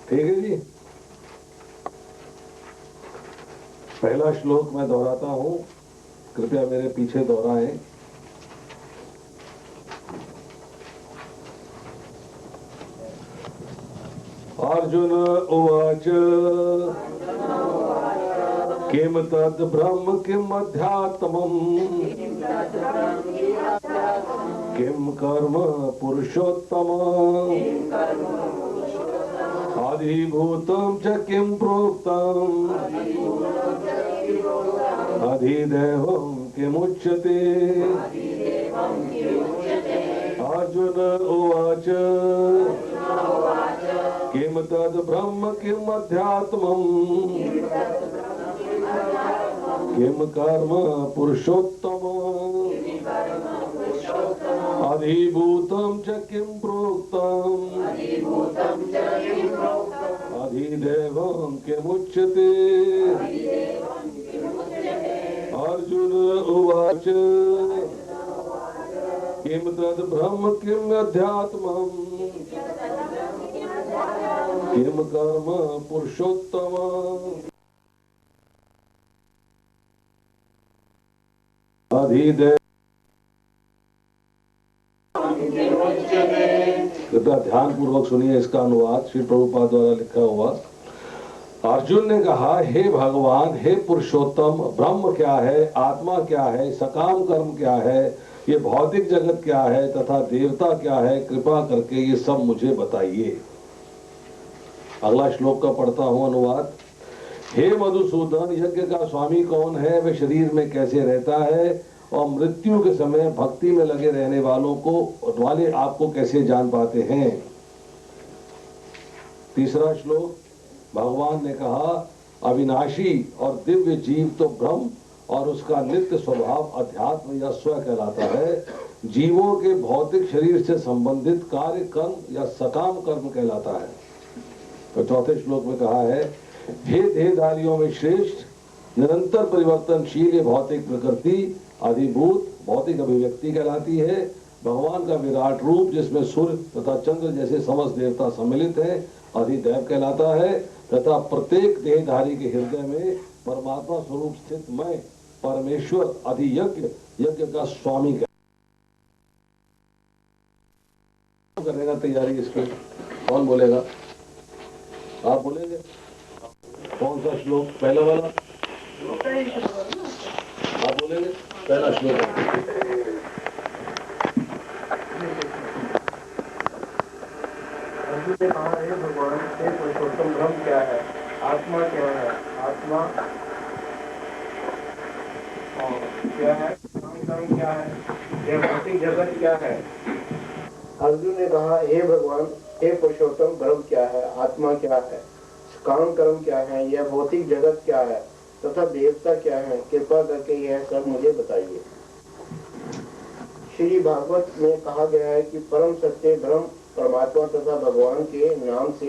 ठीक है जी। पहला श्लोक मैं दोहराता हूं, कृपया मेरे पीछे दोहराएं। अर्जुन उवाच किम तद् ब्रह्म किम अध्यात्मम् किम कर्म पुरुषोत्तम अधिभूतं च किम प्रोक्तम् अधिदैवं किमुच्यते। अर्जुन उवाच किम तद् ब्रह्म किम अध्यात्मम् किम कर्म पुरुषोत्तम अधिभूतं च किम प्रोक्तम् अधिदैवं किमुच्यते। अर्जुन उवाच किम तद् ब्रह्म किम अध्यात्मम् किम कर्म पुरुषोत्तम अधिदैव। कृपया ध्यान पूर्वक सुनिए इसका अनुवाद श्री प्रभुपाद द्वारा लिखा हुआ। अर्जुन ने कहा, हे भगवान, हे पुरुषोत्तम, ब्रह्म क्या है, आत्मा क्या है, सकाम कर्म क्या है, ये भौतिक जगत क्या है तथा देवता क्या है, कृपा करके ये सब मुझे बताइए। अगला श्लोक का पढ़ता हूं अनुवाद। हे मधुसूदन, यज्ञ का स्वामी कौन है, वह शरीर में कैसे रहता है और मृत्यु के समय भक्ति में लगे रहने वाले आपको कैसे जान पाते हैं। तीसरा श्लोक, भगवान ने कहा, अविनाशी और दिव्य जीव तो ब्रह्म और उसका नित्य स्वभाव अध्यात्म या स्व कहलाता है। जीवों के भौतिक शरीर से संबंधित कार्य कर्म या सकाम कर्म कहलाता है। तो चौथे श्लोक में कहा है, हे देहधारियों में श्रेष्ठ निरंतर परिवर्तनशील ये भौतिक प्रकृति अधिभूत भौतिक अभिव्यक्ति कहलाती है। भगवान का विराट रूप जिसमें सूर्य तथा चंद्र जैसे समस्त देवता सम्मिलित है अधिदैव कहलाता है तथा प्रत्येक देहधारी के हृदय में परमात्मा स्वरूप स्थित मैं परमेश्वर अधियज्ञ यज्ञ का स्वामी करेगा। तैयारी इसकी कौन बोलेगा? आप बोलेंगे? कौन सा श्लोक? पहला वाला आप बोलेंगे? पहला श्लोक अर्जुन ने कहा, हे भगवान, हे पुरुषोत्तम, ब्रह्म क्या है, आत्मा क्या है, आत्मा क्या है, कर्म क्या है, यह भौतिक जगत क्या है। अर्जुन ने कहा, हे भगवान, हे पुरुषोत्तम, ब्रह्म क्या है, आत्मा क्या है, काम कर्म क्या है, यह भौतिक जगत क्या है तथा देवता क्या है, कृपा करके यह सब मुझे बताइए। श्री भागवत में कहा गया है कि परम सत्य ब्रह्म परमात्मा तथा भगवान के नाम से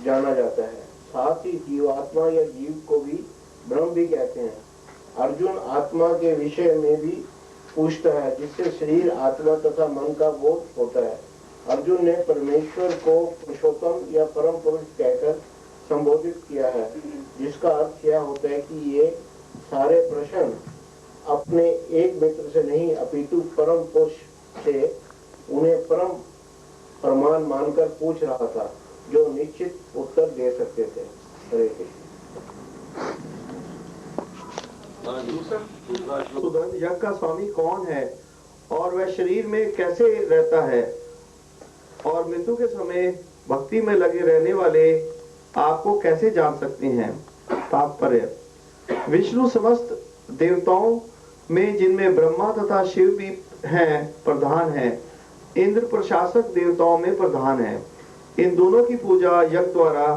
जाना जाता है। साथ ही जीवात्मा या जीव को भी ब्रह्म भी कहते हैं। अर्जुन आत्मा के विषय में भी पूछता है जिससे शरीर आत्मा तथा मन का बोध होता है। अर्जुन ने परमेश्वर को पुरुषोत्तम या परम पुरुष कहकर संबोधित किया है, जिसका अर्थ यह होता है कि ये सारे प्रश्न अपने एक मित्र से नहीं अपितु परम पुरुष से उन्हें परम प्रमाण मानकर पूछ रहा था, जो निश्चित उत्तर दे सकते थे। हरे कृष्ण। यज्ञ का स्वामी कौन है और वह शरीर में कैसे रहता है और मृत्यु के समय भक्ति में लगे रहने वाले आपको कैसे जान सकते हैं। तात्पर्य, विष्णु समस्त देवताओं में जिनमें ब्रह्मा तथा शिव भी हैं प्रधान है, इंद्र प्रशासक देवताओं में प्रधान है। इन दोनों की पूजा यज्ञ द्वारा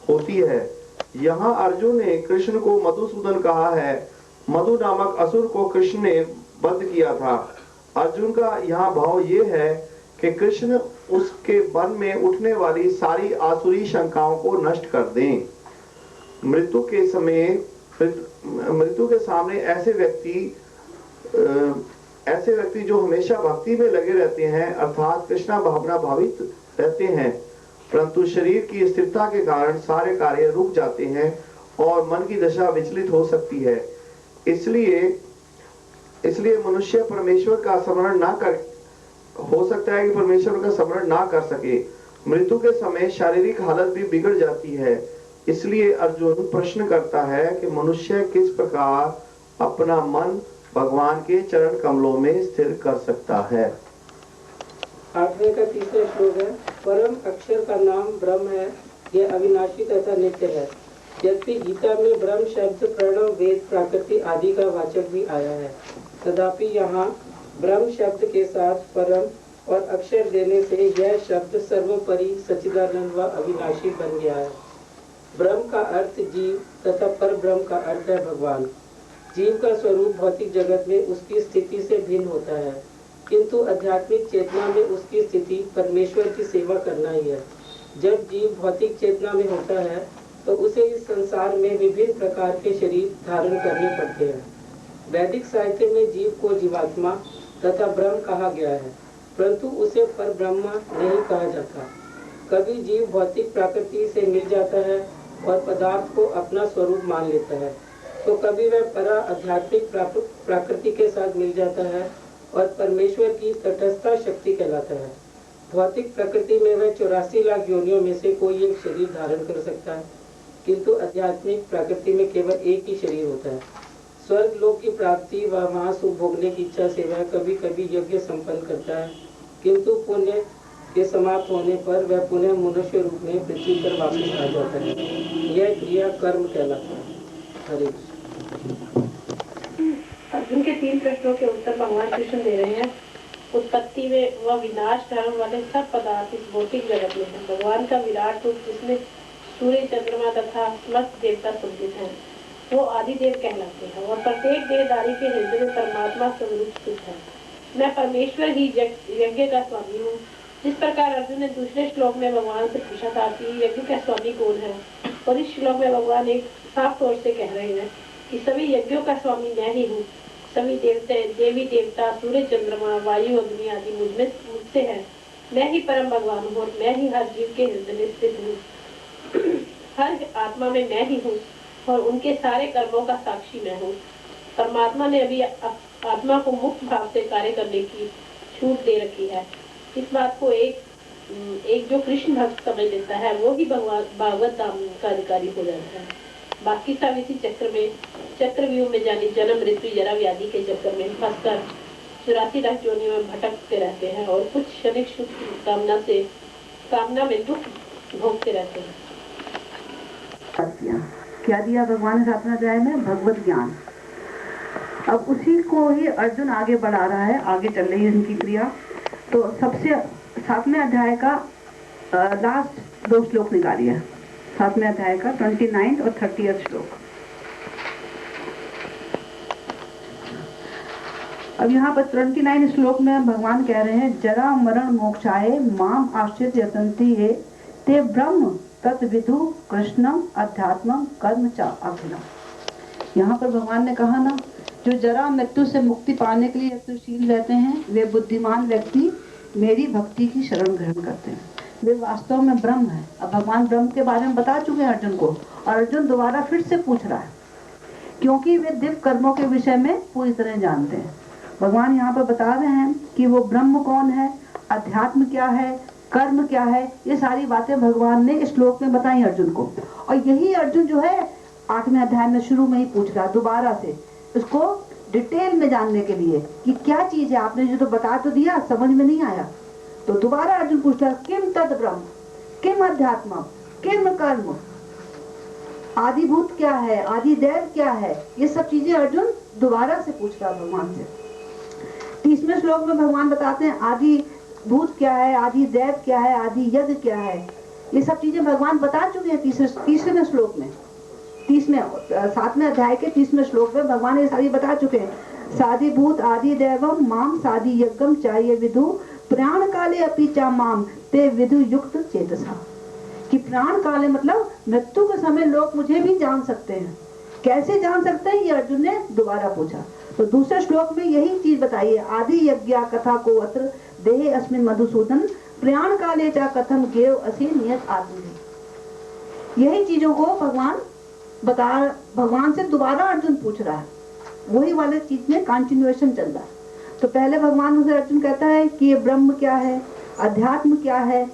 होती है। यहाँ अर्जुन ने कृष्ण को मधुसूदन कहा है। मधु नामक असुर को कृष्ण ने वध किया था। अर्जुन का यहाँ भाव ये है कि कृष्ण उसके मन में उठने वाली सारी आसुरी शंकाओं को नष्ट कर दें। मृत्यु के सामने ऐसे व्यक्ति जो हमेशा भक्ति में लगे रहते हैं, अर्थात कृष्णा भावना भावित रहते हैं, परंतु शरीर की स्थिरता के कारण सारे कार्य रुक जाते हैं और मन की दशा विचलित हो सकती है। इसलिए मनुष्य परमेश्वर का स्मरण ना कर हो सकता है कि परमेश्वर का स्मरण ना कर सके। मृत्यु के समय शारीरिक हालत भी बिगड़ जाती है। इसलिए अर्जुन प्रश्न करता है कि मनुष्य किस प्रकार अपना मन भगवान के चरण कमलों में स्थिर कर सकता है। 8वें का तीसरा श्लोक है, परम अक्षर का नाम ब्रह्म है, यह अविनाशी तथा नित्य है। यद्यपि गीता में ब्रह्म शब्द प्रणव वेद प्राकृति आदि का वाचक भी आया है, तथापि यहाँ ब्रह्म शब्द के साथ परम और अक्षर देने से यह शब्द सर्वोपरि सच्चिदानंद व अविनाशी बन गया है। ब्रह्म का अर्थ जीव तथा पर ब्रह्म का अर्थ है भगवान। जीव का स्वरूप भौतिक जगत में उसकी स्थिति से भिन्न होता है, किंतु आध्यात्मिक चेतना में उसकी स्थिति परमेश्वर की सेवा करना ही है। जब जीव भौतिक चेतना में होता है तो उसे इस संसार में विभिन्न प्रकार के शरीर धारण करने पड़ते हैं। वैदिक साहित्य में जीव को जीवात्मा तथा ब्रह्म कहा गया है, परंतु उसे पर ब्रह्म नहीं कहा जाता। कभी जीव भौतिक प्रकृति से मिल जाता है और पदार्थ को अपना स्वरूप मान लेता है, तो कभी वह परा आध्यात्मिक प्रकृति के साथ मिल जाता है और परमेश्वर की तटस्थता शक्ति कहलाता है। भौतिक प्रकृति में वह 84 लाख योनियों में से कोई एक शरीर धारण कर सकता है, किंतु आध्यात्मिक प्रकृति में केवल एक ही शरीर होता है। स्वर्ग लोक की प्राप्ति व वहाँ सुख भोगने की इच्छा से वह कभी कभी यज्ञ संपन्न करता है, किंतु पुण्य के समाप्त होने पर वह पुनः मनुष्य रूप में पृथ्वी पर वापस आ जाता है। यह क्रिया कर्म कहलाता है। हरे अर्जुन के 3 प्रश्नों के उत्तर भगवान कृष्ण दे रहे हैं। उत्पत्ति में व विनाश धर्म वाले सब पदार्थ इस भौतिक जगत में है। भगवान का विराट रूप जिसमें सूर्य चंद्रमा तथा समस्त देवता सम्मिलित हैं, वो आदिदेव कहलाते हैं और प्रत्येक देहधारी के हृदय में परमात्मा स्वरूप स्थित है। मैं परमेश्वर ही यज्ञ का स्वामी हूँ। जिस प्रकार अर्जुन ने दूसरे श्लोक में भगवान से पूछा था कि यज्ञ का स्वामी कौन है, और इस श्लोक में भगवान एक साफ तौर से कह रहे हैं कि सभी यज्ञों का स्वामी मैं ही हूँ। सभी देवी देवता सूर्य चंद्रमा वायु अग्नि आदि मुझसे है। मैं ही परम भगवान हूँ और मैं ही हर जीव के हृदय में स्थित हूँ। हर आत्मा में मैं ही हूँ और उनके सारे कर्मों का साक्षी मैं हूँ। परमात्मा ने अभी आत्मा को मुक्त भाव से कार्य करने की छूट दे रखी है। इस बात को एक जो कृष्ण भक्त समझ लेता है वो ही भगवान भागवत धाम का अधिकारी हो जाता है। बाकी सब इसी चक्रव्यूह में जानी जन्म मृत्यु जरा व्याधि के चक्कर में फंसकर 84 लाख योनियों में भटकते रहते हैं और कुछ क्षणिक सुख कामना में दुख भोगते रहते हैं। क्या दिया भगवान ने 7वें अध्याय में? भगवत ज्ञान। अब उसी को ही अर्जुन आगे बढ़ा रहा है, आगे चल रही है उनकी क्रिया। तो सबसे 7वें अध्याय का लास्ट 2 श्लोक निकालिए। 7वें अध्याय का 29 और 30 श्लोक। अब यहाँ पर 29 श्लोक में भगवान कह रहे हैं, जरा मरण मोक्षाय माम आश्रित यतन्ति ये ते ब्रह्म तत्विदु कृष्णम अध्यात्मम कर्म च अभिनव। यहाँ पर भगवान ने कहा ना, जो जरा मृत्यु से मुक्ति पाने के लिए यत्नशील रहते हैं वे बुद्धिमान व्यक्ति मेरी भक्ति की शरण ग्रहण करते हैं। वे वास्तव में ब्रह्म है। अब भगवान ब्रह्म के बारे में बता चुके हैं अर्जुन को, और अर्जुन दोबारा फिर से पूछ रहा है क्योंकि वे दिव्य कर्मों के विषय में पूरी तरह जानते हैं। भगवान यहाँ पर बता रहे हैं कि वो ब्रह्म कौन है, अध्यात्म क्या है, कर्म क्या है, ये सारी बातें भगवान ने इस श्लोक में बताई अर्जुन को। और यही अर्जुन जो है 8वें अध्याय में शुरू में ही पूछ रहा दोबारा से, उसको डिटेल में जानने के लिए कि क्या चीज है। आपने जो तो बता तो दिया, समझ में नहीं आया, तो दोबारा अर्जुन पूछ रहा किम तद ब्रह्म, किम अध्यात्म, किम कर्म, आदिभूत क्या है, आदिदेव क्या है, ये सब चीजें अर्जुन दोबारा से पूछ रहा भगवान से। 30वें श्लोक में भगवान बताते हैं आदि भूत क्या है, आदि देव क्या है, आदि यज्ञ क्या है, ये सब चीजें भगवान बता चुके हैं 30वें श्लोक में। 7वें अध्याय के 30वें श्लोक में भगवान ये सारी बता चुके हैं। सादि भूत आदि देवम माम सादि यज्ञम चाहिए विदु प्राण काले अपि चा माम ते विदु युक्त चेतसा। कि प्राण काले मतलब मृत्यु के समय लोग मुझे भी जान सकते हैं। कैसे जान सकते हैं, ये अर्जुन ने दोबारा पूछा। तो दूसरे श्लोक में यही चीज बताई है, आदि यज्ञ कथा को अत्र देहे अस्मिन मधुसूदन प्रयाण काले चा कथम गेव असी नियत आत्म। यही चीजों को भगवान से दोबारा अर्जुन पूछ रहा है, वही वाले चीज में कंटिन्यूएशन चल रहा है। तो पहले भगवान उसे अर्जुन कहता है कि ये ब्रह्म क्या है, अध्यात्म क्या है,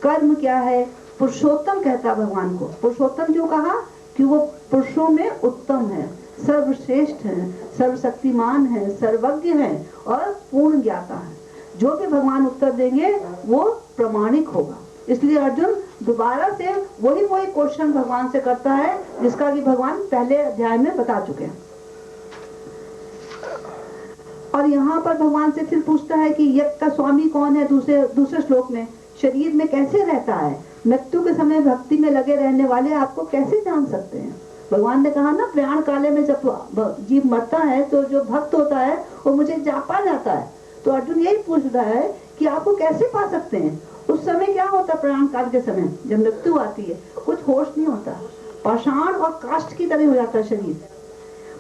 कर्म क्या है, पुरुषोत्तम कहता है भगवान को। पुरुषोत्तम क्यों कहा? कि वो पुरुषों में उत्तम है, सर्वश्रेष्ठ है, सर्वशक्तिमान है, सर्वज्ञ है और पूर्ण ज्ञाता है। जो भी भगवान उत्तर देंगे वो प्रमाणिक होगा। इसलिए अर्जुन दोबारा से वही क्वेश्चन भगवान से करता है जिसका कि भगवान पहले अध्याय में बता चुके हैं। और यहाँ पर भगवान से फिर पूछता है कि यज्ञ का स्वामी कौन है। दूसरे श्लोक में शरीर में कैसे रहता है, मृत्यु के समय भक्ति में लगे रहने वाले आपको कैसे जान सकते हैं। भगवान ने कहा ना, प्रयाण काले में जब जीव मरता है तो जो भक्त होता है वो मुझे पा जाता है। तो अर्जुन यही पूछ रहा है कि आपको कैसे पा सकते हैं। उस समय क्या होता है, प्रयाण काल के समय जब मृत्यु आती है कुछ होश नहीं होता, पाषाण और काष्ठ की तरह हो जाता है शरीर,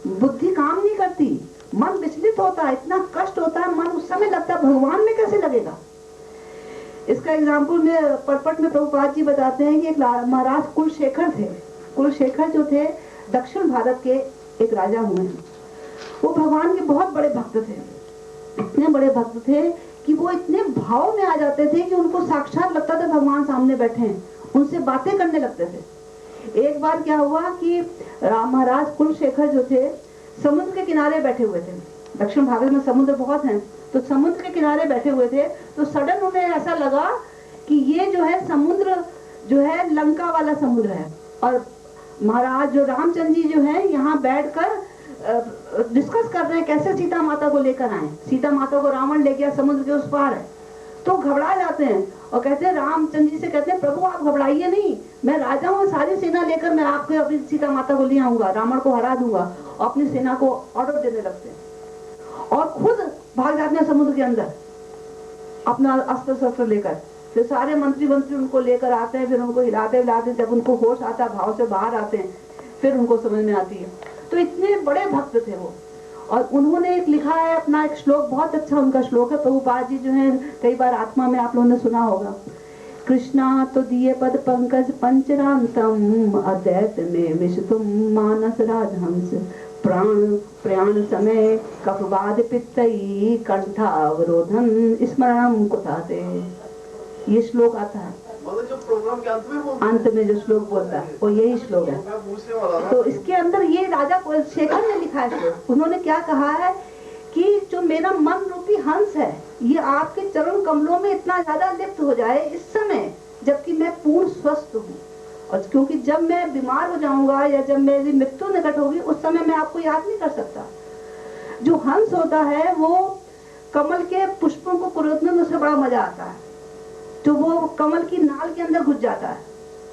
बुद्धि काम नहीं करती, मन विचलित होता है, इतना कष्ट होता है मन। उस समय लगता है भगवान में कैसे लगेगा। इसका एग्जाम्पल में परपट में प्रभुपाद जी बताते हैं कि एक महाराज कुलशेखर थे। कुलशेखर जो थे दक्षिण भारत के एक राजा हुए हैं। वो भगवान के बहुत बड़े भक्त थे, इतने बड़े भक्त थे कि वो इतने भाव में आ जाते थे कि उनको साक्षात लगता था भगवान सामने बैठे हैं, उनसे बातें करने लगते थे। एक बार क्या हुआ कि महाराज कुलशेखर जो थे समुद्र के किनारे बैठे हुए थे। दक्षिण भारत में समुद्र बहुत हैं, तो समुद्र के किनारे बैठे हुए थे। तो सडन उन्हें ऐसा लगा कि ये जो है समुद्र जो है लंका वाला समुद्र है, और महाराज जो रामचंद्र जी जो है यहाँ बैठकर डिस्कस कर रहे हैं कैसे सीता माता को लेकर आए। सीता माता को रावण ले गया, समुद्र के उस पार है। तो घबरा जाते हैं और कहते हैं, रामचंद्र जी से कहते हैं, प्रभु आप घबराइए नहीं, मैं राजा हूँ, सारी सेना लेकर मैं आपके अपनी सीता माता को ले आऊंगा, रावण को हरा दूंगा। और अपनी सेना को ऑर्डर देने लगते हैं और खुद भाग जाते हैं समुद्र के अंदर अपना अस्त्र शस्त्र लेकर। फिर सारे मंत्री उनको लेकर आते हैं, फिर उनको हिलाते हिलाते जब उनको होश आता है भाव से बाहर आते हैं, फिर उनको समझ में आती है। तो इतने बड़े भक्त थे वो। और उन्होंने एक लिखा है अपना एक श्लोक, बहुत अच्छा उनका श्लोक है। प्रभुपाद जी जो है कई बार आत्मा में आप लोगों ने सुना होगा, कृष्णा तो दिए पद पंकज पंचरांतम अद्वैत में विशुतुम मानस राजहंस प्राण प्रयाण समय कफवाद पित्तई कंठावरोधन स्मरणम कुताते। ये श्लोक आता है मतलब जो प्रोग्राम के अंत में जो श्लोक बोलता है वो यही श्लोक है। तो इसके अंदर ये राजा शेखर ने लिखा है श्लोक। उन्होंने क्या कहा है कि जो मेरा मन रूपी हंस है ये आपके चरण कमलों में इतना ज्यादा लिप्त हो जाए इस समय जबकि मैं पूर्ण स्वस्थ हूँ। और क्योंकि जब मैं बीमार हो जाऊंगा या जब मेरी मृत्यु निकट होगी उस समय मैं आपको याद नहीं कर सकता। जो हंस होता है वो कमल के पुष्पों को कुरेदने में उसे बड़ा मजा आता है। तो वो कमल की नाल के अंदर घुस जाता है,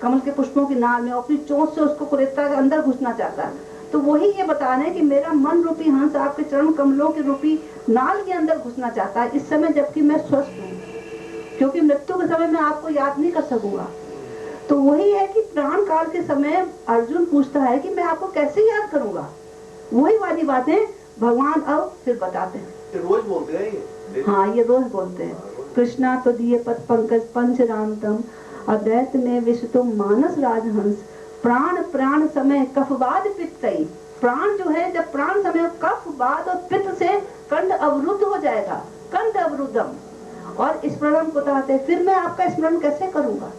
कमल के पुष्पों की नाल में अपनी चोंच से उसको कुरेदता के अंदर घुसना चाहता है। तो वही ये बता रहे हैं कि मेरा मन रूपी हंस आपके चरण कमलों के रूपी नाल के अंदर घुसना चाहता है इस समय जबकि मैं स्वस्थ हूँ, क्योंकि मृत्यु के समय मैं आपको याद नहीं कर सकूंगा। तो वही है कि प्राण काल के समय अर्जुन पूछता है कि मैं आपको कैसे याद करूंगा। वही वाली बातें भगवान अब फिर बताते हैं। रोज बोलते हैं ये? हाँ, ये रोज बोलते हैं। कृष्णा तो दिए पद पंकज पंचरांतम अद्वैत में विशुतुम मानस राजहंस प्राण प्राण समय कफवाद पित्तई। प्राण जो है जब प्राण समय कफ वाद और पित्त से कंठ अवरुद्ध हो जाएगा, कंठ अवरुद्धम और स्मरण को कहते हैं, फिर मैं आपका स्मरण कैसे करूंगा।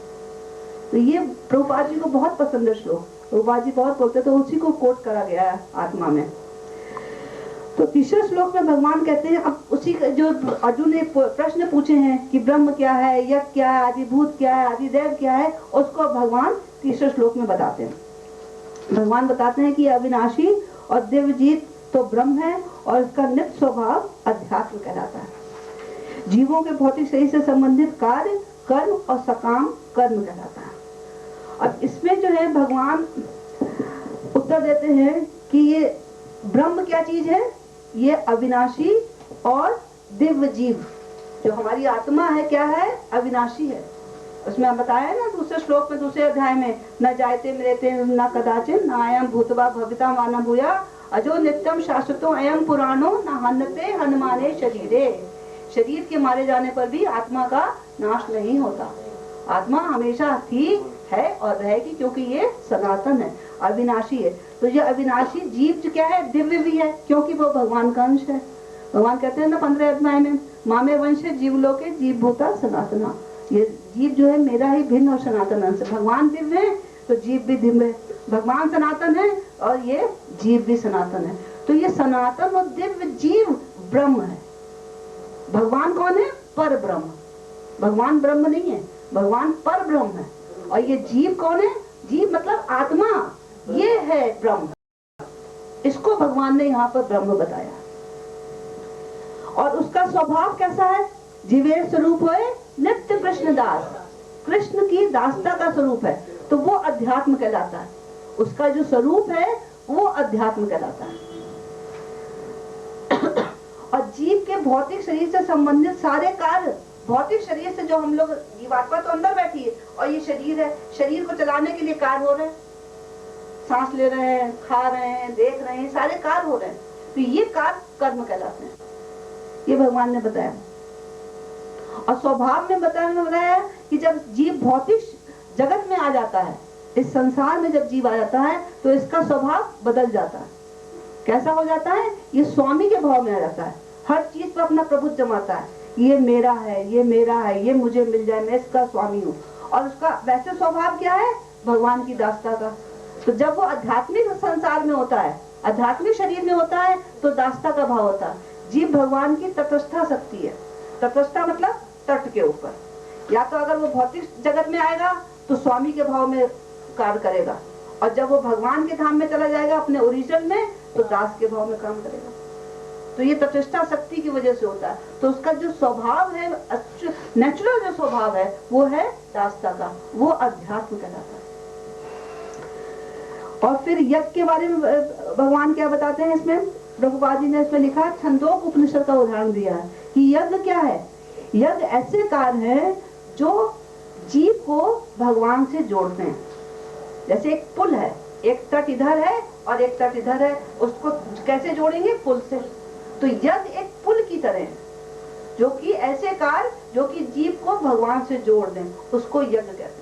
तो ये प्रभुपाद जी को बहुत पसंद है श्लोक, प्रभुपाद जी बहुत बोलते, तो उसी को कोट करा गया है आत्मा में। तो तीसरे श्लोक में भगवान कहते हैं, अब उसी जो अर्जुन ने प्रश्न पूछे हैं कि ब्रह्म क्या है, यज्ञ क्या है, आदिभूत क्या है, आदिदेव क्या है, उसको भगवान तीसरे श्लोक में बताते हैं। भगवान बताते हैं कि अविनाशी और दिव्यजीत तो ब्रह्म है और इसका नित्य स्वभाव अध्यात्म कहलाता है। जीवों के भौतिक शरीर से संबंधित कार्य कर्म और सकाम कर्म कहलाता है। और इसमें जो है भगवान उत्तर देते हैं कि ये ब्रह्म क्या चीज है, ये अविनाशी और दिव्य जीव जो हमारी आत्मा है क्या है, अविनाशी है। उसमें हम बताया ना दूसरे श्लोक में दूसरे अध्याय में, न जायते मृते न कदाचिन न अयम भूतवा भविता वा न भूया अजो नित्यम शाश्वतो अयम पुराणो न हन्नते हनुमाने शरीरे। शरीर के मारे जाने पर भी आत्मा का नाश नहीं होता। आत्मा हमेशा थी, है और रहेगी, क्योंकि ये सनातन है, अविनाशी है। तो ये अविनाशी जीव जो क्या है, दिव्य भी है, क्योंकि वो भगवान का अंश है। भगवान कहते हैं ना 15 अध्याय में, मामे वंश जीवलोके जीव भूता सनातना। ये जीव जो है मेरा ही भिन्न और सनातन अंश है। भगवान दिव्य है तो जीव भी दिव्य है, भगवान सनातन है और ये जीव भी सनातन है। तो ये सनातन और दिव्य जीव ब्रह्म है। भगवान कौन है? पर ब्रह्म। भगवान ब्रह्म नहीं है, भगवान पर ब्रह्म है। और ये जीव कौन है? जीव मतलब आत्मा, ये है ब्रह्म। इसको भगवान ने यहाँ पर ब्रह्म बताया। और उसका स्वभाव कैसा है? जीवेर स्वरूप है नित्य कृष्ण दास, कृष्ण की दासता का स्वरूप है, तो वो अध्यात्म कहलाता है। उसका जो स्वरूप है वो अध्यात्म कहलाता है। और जीव के भौतिक शरीर से संबंधित सारे कार्य, भौतिक शरीर से जो हम लोग, जीवात्मा तो अंदर बैठी है और ये शरीर है, शरीर को चलाने के लिए कार्य हो रहे हैं, सांस ले रहे हैं, खा रहे हैं, देख रहे हैं, सारे कार्य हो रहे हैं, तो ये कार्य कर्म कहलाते हैं। ये भगवान ने बताया। और स्वभाव में बताया कि जब जीव भौतिक जगत में आ जाता है, इस संसार में जब जीव आ जाता है तो इसका स्वभाव बदल जाता है। कैसा हो जाता है? ये स्वामी के भाव में आ जाता है, हर चीज पर अपना प्रभुत्व जमाता है, ये मेरा है, ये मेरा है, ये मुझे मिल जाए, मैं इसका स्वामी हूँ। और उसका वैसे स्वभाव क्या है? भगवान की दासता का। तो जब वो आध्यात्मिक संसार में होता है, आध्यात्मिक शरीर में होता है, तो दासता का भाव होता है। जीव भगवान की तटस्था शक्ति है। तटस्था मतलब तट के ऊपर। या तो अगर वो भौतिक जगत में आएगा तो स्वामी के भाव में कार्य करेगा, और जब वो भगवान के धाम में चला जाएगा अपने ओरिजिन में, तो दास के भाव में काम करेगा। तो ये तटस्था शक्ति की वजह से होता है। तो उसका जो स्वभाव है, नेचुरल जो स्वभाव है, वो है दासता का, वो अध्यात्म कहलाता है। और फिर यज्ञ के बारे में भगवान क्या बताते हैं इसमें? प्रभुपाद जी ने इसमें लिखा, छंदोक उपनिषद का उदाहरण दिया है कि यज्ञ क्या है? यज्ञ ऐसे कार्य है जो जीव को भगवान से जोड़ते हैं। जैसे एक पुल है, एक तट इधर है और एक तट इधर है, उसको कैसे जोड़ेंगे? पुल से। तो यज्ञ एक पुल की तरह है, जो कि ऐसे कार्य जो कि जीव को भगवान से जोड़ दें, उसको यज्ञ कहते हैं।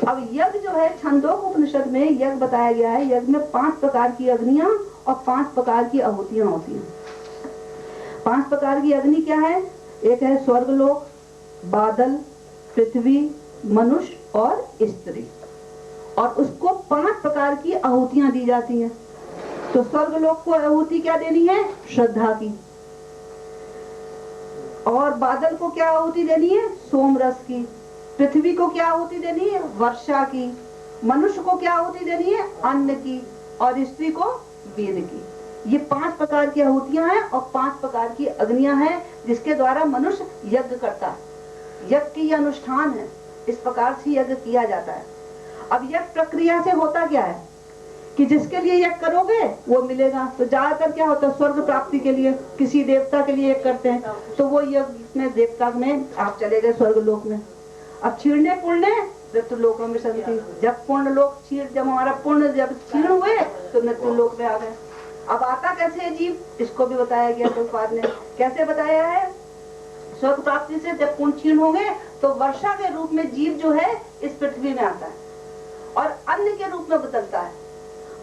अब यज्ञ जो है, छंदोक उपनिषद में यज्ञ बताया गया है। यज्ञ में 5 प्रकार की अग्नियां और 5 प्रकार की आहुतियां होती हैं। 5 प्रकार की अग्नि क्या है? एक है स्वर्गलोक, बादल, पृथ्वी, मनुष्य और स्त्री। और उसको 5 प्रकार की आहुतियां दी जाती हैं। तो स्वर्गलोक को आहुति क्या देनी है? श्रद्धा की। और बादल को क्या आहुति देनी है? सोमरस की। पृथ्वी को क्या आहुति देनी है? वर्षा की। मनुष्य को क्या आहुति देनी है? अन्न की। और स्त्री को वेद की। ये 5 प्रकार की आहुतियां हैं और 5 प्रकार की अग्नियां हैं, जिसके द्वारा मनुष्य यज्ञ करता है। यज्ञ की अनुष्ठान है, इस प्रकार से यज्ञ किया जाता है। अब यज्ञ प्रक्रिया से होता क्या है कि जिसके लिए यज्ञ करोगे वो मिलेगा। तो ज्यादातर क्या होता है? स्वर्ग प्राप्ति के लिए किसी देवता के लिए यज्ञ करते हैं, तो वो यज्ञ में देवता में आप चले गए स्वर्ग लोक में। अब छीणने पुण्य मृत्यु लोकों में संति। जब पुण्य लोक जब हमारा पुण्य जब छीण हुए तो मृत्यु लोक में आ गए। अब आता कैसे है जीव? इसको भी बताया गया प्रभुपाद ने। कैसे बताया है? स्वर्ग प्राप्ति से जब पुण्य क्षीण होंगे तो वर्षा के रूप में जीव जो है इस पृथ्वी में आता है और अन्न के रूप में बदलता है।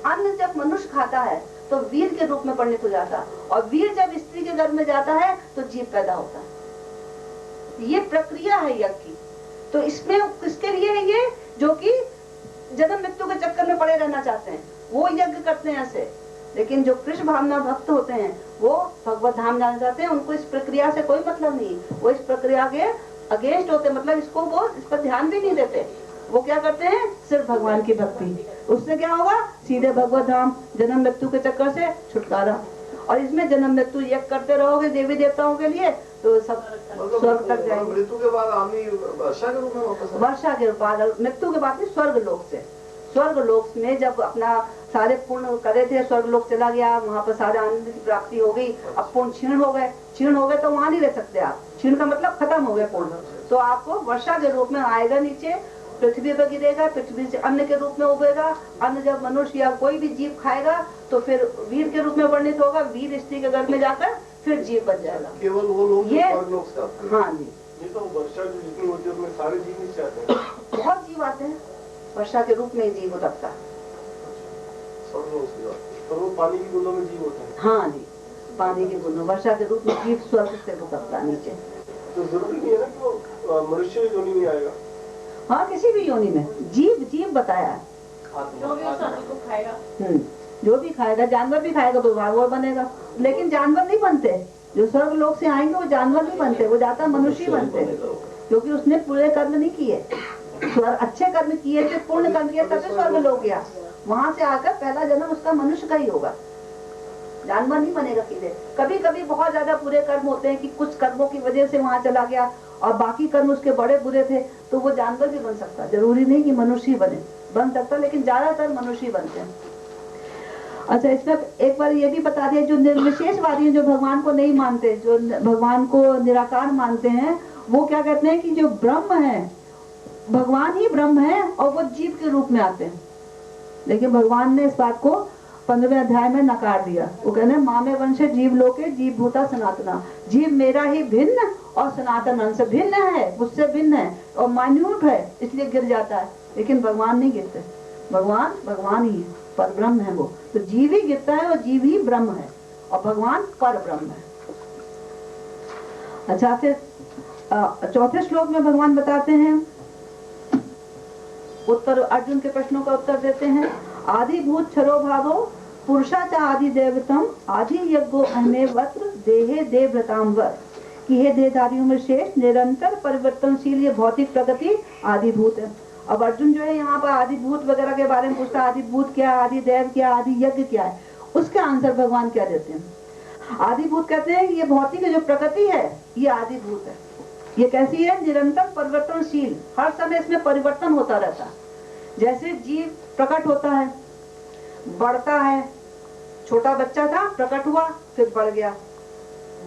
अन्न जब मनुष्य खाता है तो वीर के रूप में परिणत हो जाता है, और वीर जब स्त्री के गर्भ में जाता है तो जीव पैदा होता है। ये प्रक्रिया है यज्ञ की। तो इसमें किसके लिए है ये? जो कि जन्म मृत्यु के चक्कर में पड़े रहना चाहते हैं, वो यज्ञ करते हैं ऐसे। लेकिन जो कृष्ण भावना भक्त होते हैं, वो भगवत धाम जाना चाहते हैं, उनको इस प्रक्रिया से कोई मतलब नहीं। वो इस प्रक्रिया के अगेंस्ट होते, मतलब इसको वो इस पर ध्यान भी नहीं देते। वो क्या करते हैं? सिर्फ भगवान की भक्ति। उससे क्या होगा? सीधे भगवत धाम, जन्म मृत्यु के चक्कर से छुटकारा। और इसमें जन्म मृत्यु यज्ञ करते रहोगे देवी देवताओं के लिए तो सब स्वर्ग तक जाएंगे। मृत्यु के बाद आदमी वर्षा के रूप में वापस वर्षा के बाद, मृत्यु के बाद स्वर्ग लोक से, स्वर्ग लोक में जब अपना सारे पुण्य करे थे, स्वर्ग लोक चला गया, वहाँ पर सारे आनंद की प्राप्ति हो गई। अब पुण्य क्षीण हो गए तो वहाँ नहीं रह सकते आप। क्षीण का मतलब खत्म हो गया पुण्य, तो आपको वर्षा के रूप में आएगा, नीचे पृथ्वी पर गिरेगा, पृथ्वी से अन्न के रूप में उगेगा। अन्न जब मनुष्य या कोई भी जीव खाएगा तो फिर वीर के रूप में वर्णित होगा। वीर स्त्री के गर्भ में जाकर फिर जीव बन जाएगा। केवल वो लोग ये स्वर्ग लोक से आते हैं। हाँ जी, ये तो वर्षा जो जितनी होती है उसमें सारे जीव नीचे आते हैं। बहुत जीव आते हैं, वर्षा के रूप में ही जीव उतरता है। स्वर्ग लोक से आते हैं। और वो पानी की बूंदों में जीव होते हैं। हाँ जी, पानी के बूंदों, वर्षा के रूप में जीव स्वर्ग से उतरता है नीचे। तो जरूरी नहीं है ना कि वो मनुष्य योनि में आएगा। हाँ, किसी भी योनि में जीव जीव बताया है। जो भी उस अन्न को खाएगा, जो भी खाएगा, जानवर भी खाएगा तो वो बनेगा, लेकिन जानवर नहीं बनते। जो स्वर्ग लोक से आएंगे वो जानवर नहीं बनते, वो जाता मनुष्य ही बनते हैं, क्योंकि उसने पूरे कर्म नहीं किए। अच्छे कर्म किए थे, पूर्ण कर्म किए, तभी स्वर्ग लोक गया। वहां से आकर पहला जन्म उसका मनुष्य का ही होगा, जानवर नहीं बनेगा सीधे। कभी कभी बहुत ज्यादा बुरे कर्म होते हैं कि कुछ कर्मों की वजह से वहां चला गया और बाकी कर्म उसके बड़े बुरे थे, तो वो जानवर भी बन सकता। जरूरी नहीं कि मनुष्य ही बन सकता, लेकिन ज्यादातर मनुष्य ही बनते हैं। अच्छा, इसमें एक बार ये भी बता दिया, जो निर्विशेषवादी हैं, जो भगवान को नहीं मानते, जो भगवान को निराकार मानते हैं, वो क्या कहते हैं कि जो ब्रह्म है, भगवान ही ब्रह्म है और वो जीव के रूप में आते हैं। लेकिन भगवान ने इस बात को 15वें अध्याय में नकार दिया। वो कहते हैं मामे वंश जीव लोके जीव भूता सनातना, जीव मेरा ही भिन्न और सनातन अंश भिन्न है, मुझसे भिन्न है और मान्यूट है, इसलिए गिर जाता है। लेकिन भगवान नहीं गिरते, भगवान ही है, पर ब्रह्म है वो। तो जीव ही गिरता है और जीव ही ब्रह्म है और भगवान पर ब्रह्म है। अच्छा, फिर चौथे श्लोक में भगवान बताते हैं, उत्तर अर्जुन के प्रश्नों का उत्तर देते हैं। आदि भूत छरो भावो पुरुषा च आदि देवतम आदि यज्ञो अहमे वत्र देहे देवव्रताम वर, कि हे देहधारियों में श्रेष्ठ निरंतर परिवर्तनशील ये भौतिक प्रगति आदि भूत है। अब अर्जुन जो है यहाँ पर आदि भूत वगैरह के बारे में पूछता है, आदि भूत क्या, आदि देव क्या, आदि यज्ञ क्या है। उसका आंसर भगवान क्या देते हैं? आदि भूत कहते हैं ये भौतिक जो प्रकृति है ये आदि भूत है। ये कैसी है? निरंतर परिवर्तनशील, हर समय इसमें परिवर्तन होता रहता है। जैसे जीव प्रकट होता है, बढ़ता है, छोटा बच्चा था, प्रकट हुआ, फिर बढ़ गया,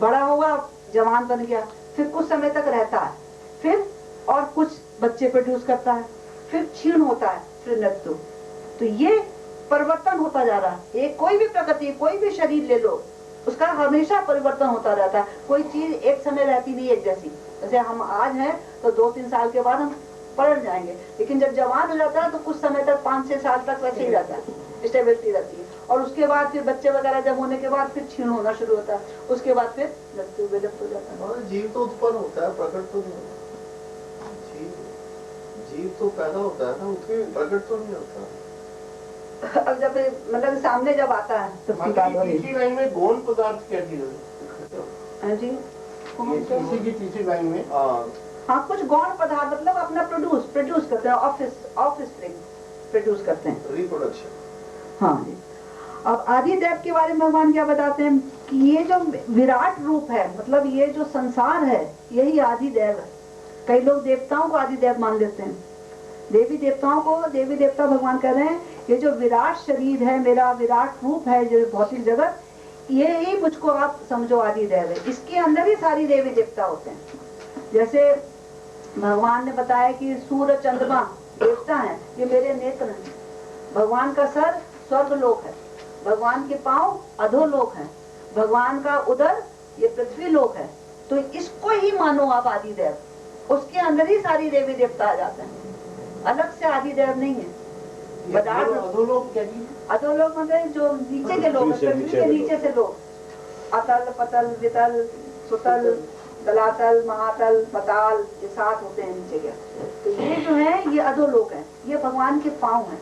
बड़ा हुआ, जवान बन गया, फिर कुछ समय तक रहता है, फिर और कुछ बच्चे प्रोड्यूस करता है, फिर क्षीण होता है, फिर मृत्यु। तो ये परिवर्तन होता जा रहा है। एक कोई भी प्रकृति, कोई भी शरीर ले लो, उसका हमेशा परिवर्तन होता रहता है। कोई चीज एक समय रहती नहीं एक जैसी। जैसे हम आज हैं तो 2-3 साल के बाद हम पलट जाएंगे, लेकिन जब जवान हो जाता है तो कुछ समय तक 5-6 साल तक वैसे ही रहता है, स्टेबिलिटी रहती है। और उसके बाद फिर बच्चे वगैरह जब होने के बाद फिर क्षीण होना शुरू होता है, उसके बाद फिर मृत्यु विलुप्त हो जाता है। जीव तो उत्पन्न होता है, प्रकट तो नहीं होता। जीव तो पैदा होता है ना, उसके प्रकट तो नहीं होता। अब जब मतलब सामने जब आता है तो तीसरी लाइन में गौण पदार्थ क्या चीज है जी? तीसरी लाइन में हाँ, कुछ गौण पदार्थ मतलब अपना प्रोड्यूस करते हैं, ऑफ स्प्रिंग प्रोड्यूस करते हैं, रिप्रोडक्शन। हाँ जी। अब आदि देव के बारे में भगवान क्या बताते हैं कि ये जो विराट रूप है, मतलब ये जो संसार है, यही आदि देव है। कई लोग देवताओं को आदि देव मान लेते हैं, देवी देवताओं को देवी देवता भगवान कह रहे हैं ये जो विराट शरीर है, मेरा विराट रूप है, जो भौतिक जगत, ये ही मुझको आप समझो आदि देव है। इसके अंदर ही सारी देवी देवता होते हैं। जैसे भगवान ने बताया कि सूर्य चंद्रमा देवता है, ये मेरे नेत्र हैं। भगवान का सर स्वर्ग लोक है, भगवान के पांव अधोलोक है, भगवान का उदर ये पृथ्वी लोक है। तो इसको ही मानो आप आदि देव, उसके अंदर ही सारी देवी देवता आ जाते हैं, अलग से आदि देव नहीं है। अधोलोक क्या चीज? अधोलोक मतलब जो नीचे के लोग, पृथ्वी के नीचे से लोग, अतल पतल वितल सुतल तलातल महातल पताल, ये 7 होते हैं नीचे के। तो ये जो है ये अधोलोक है, ये भगवान के पांव है।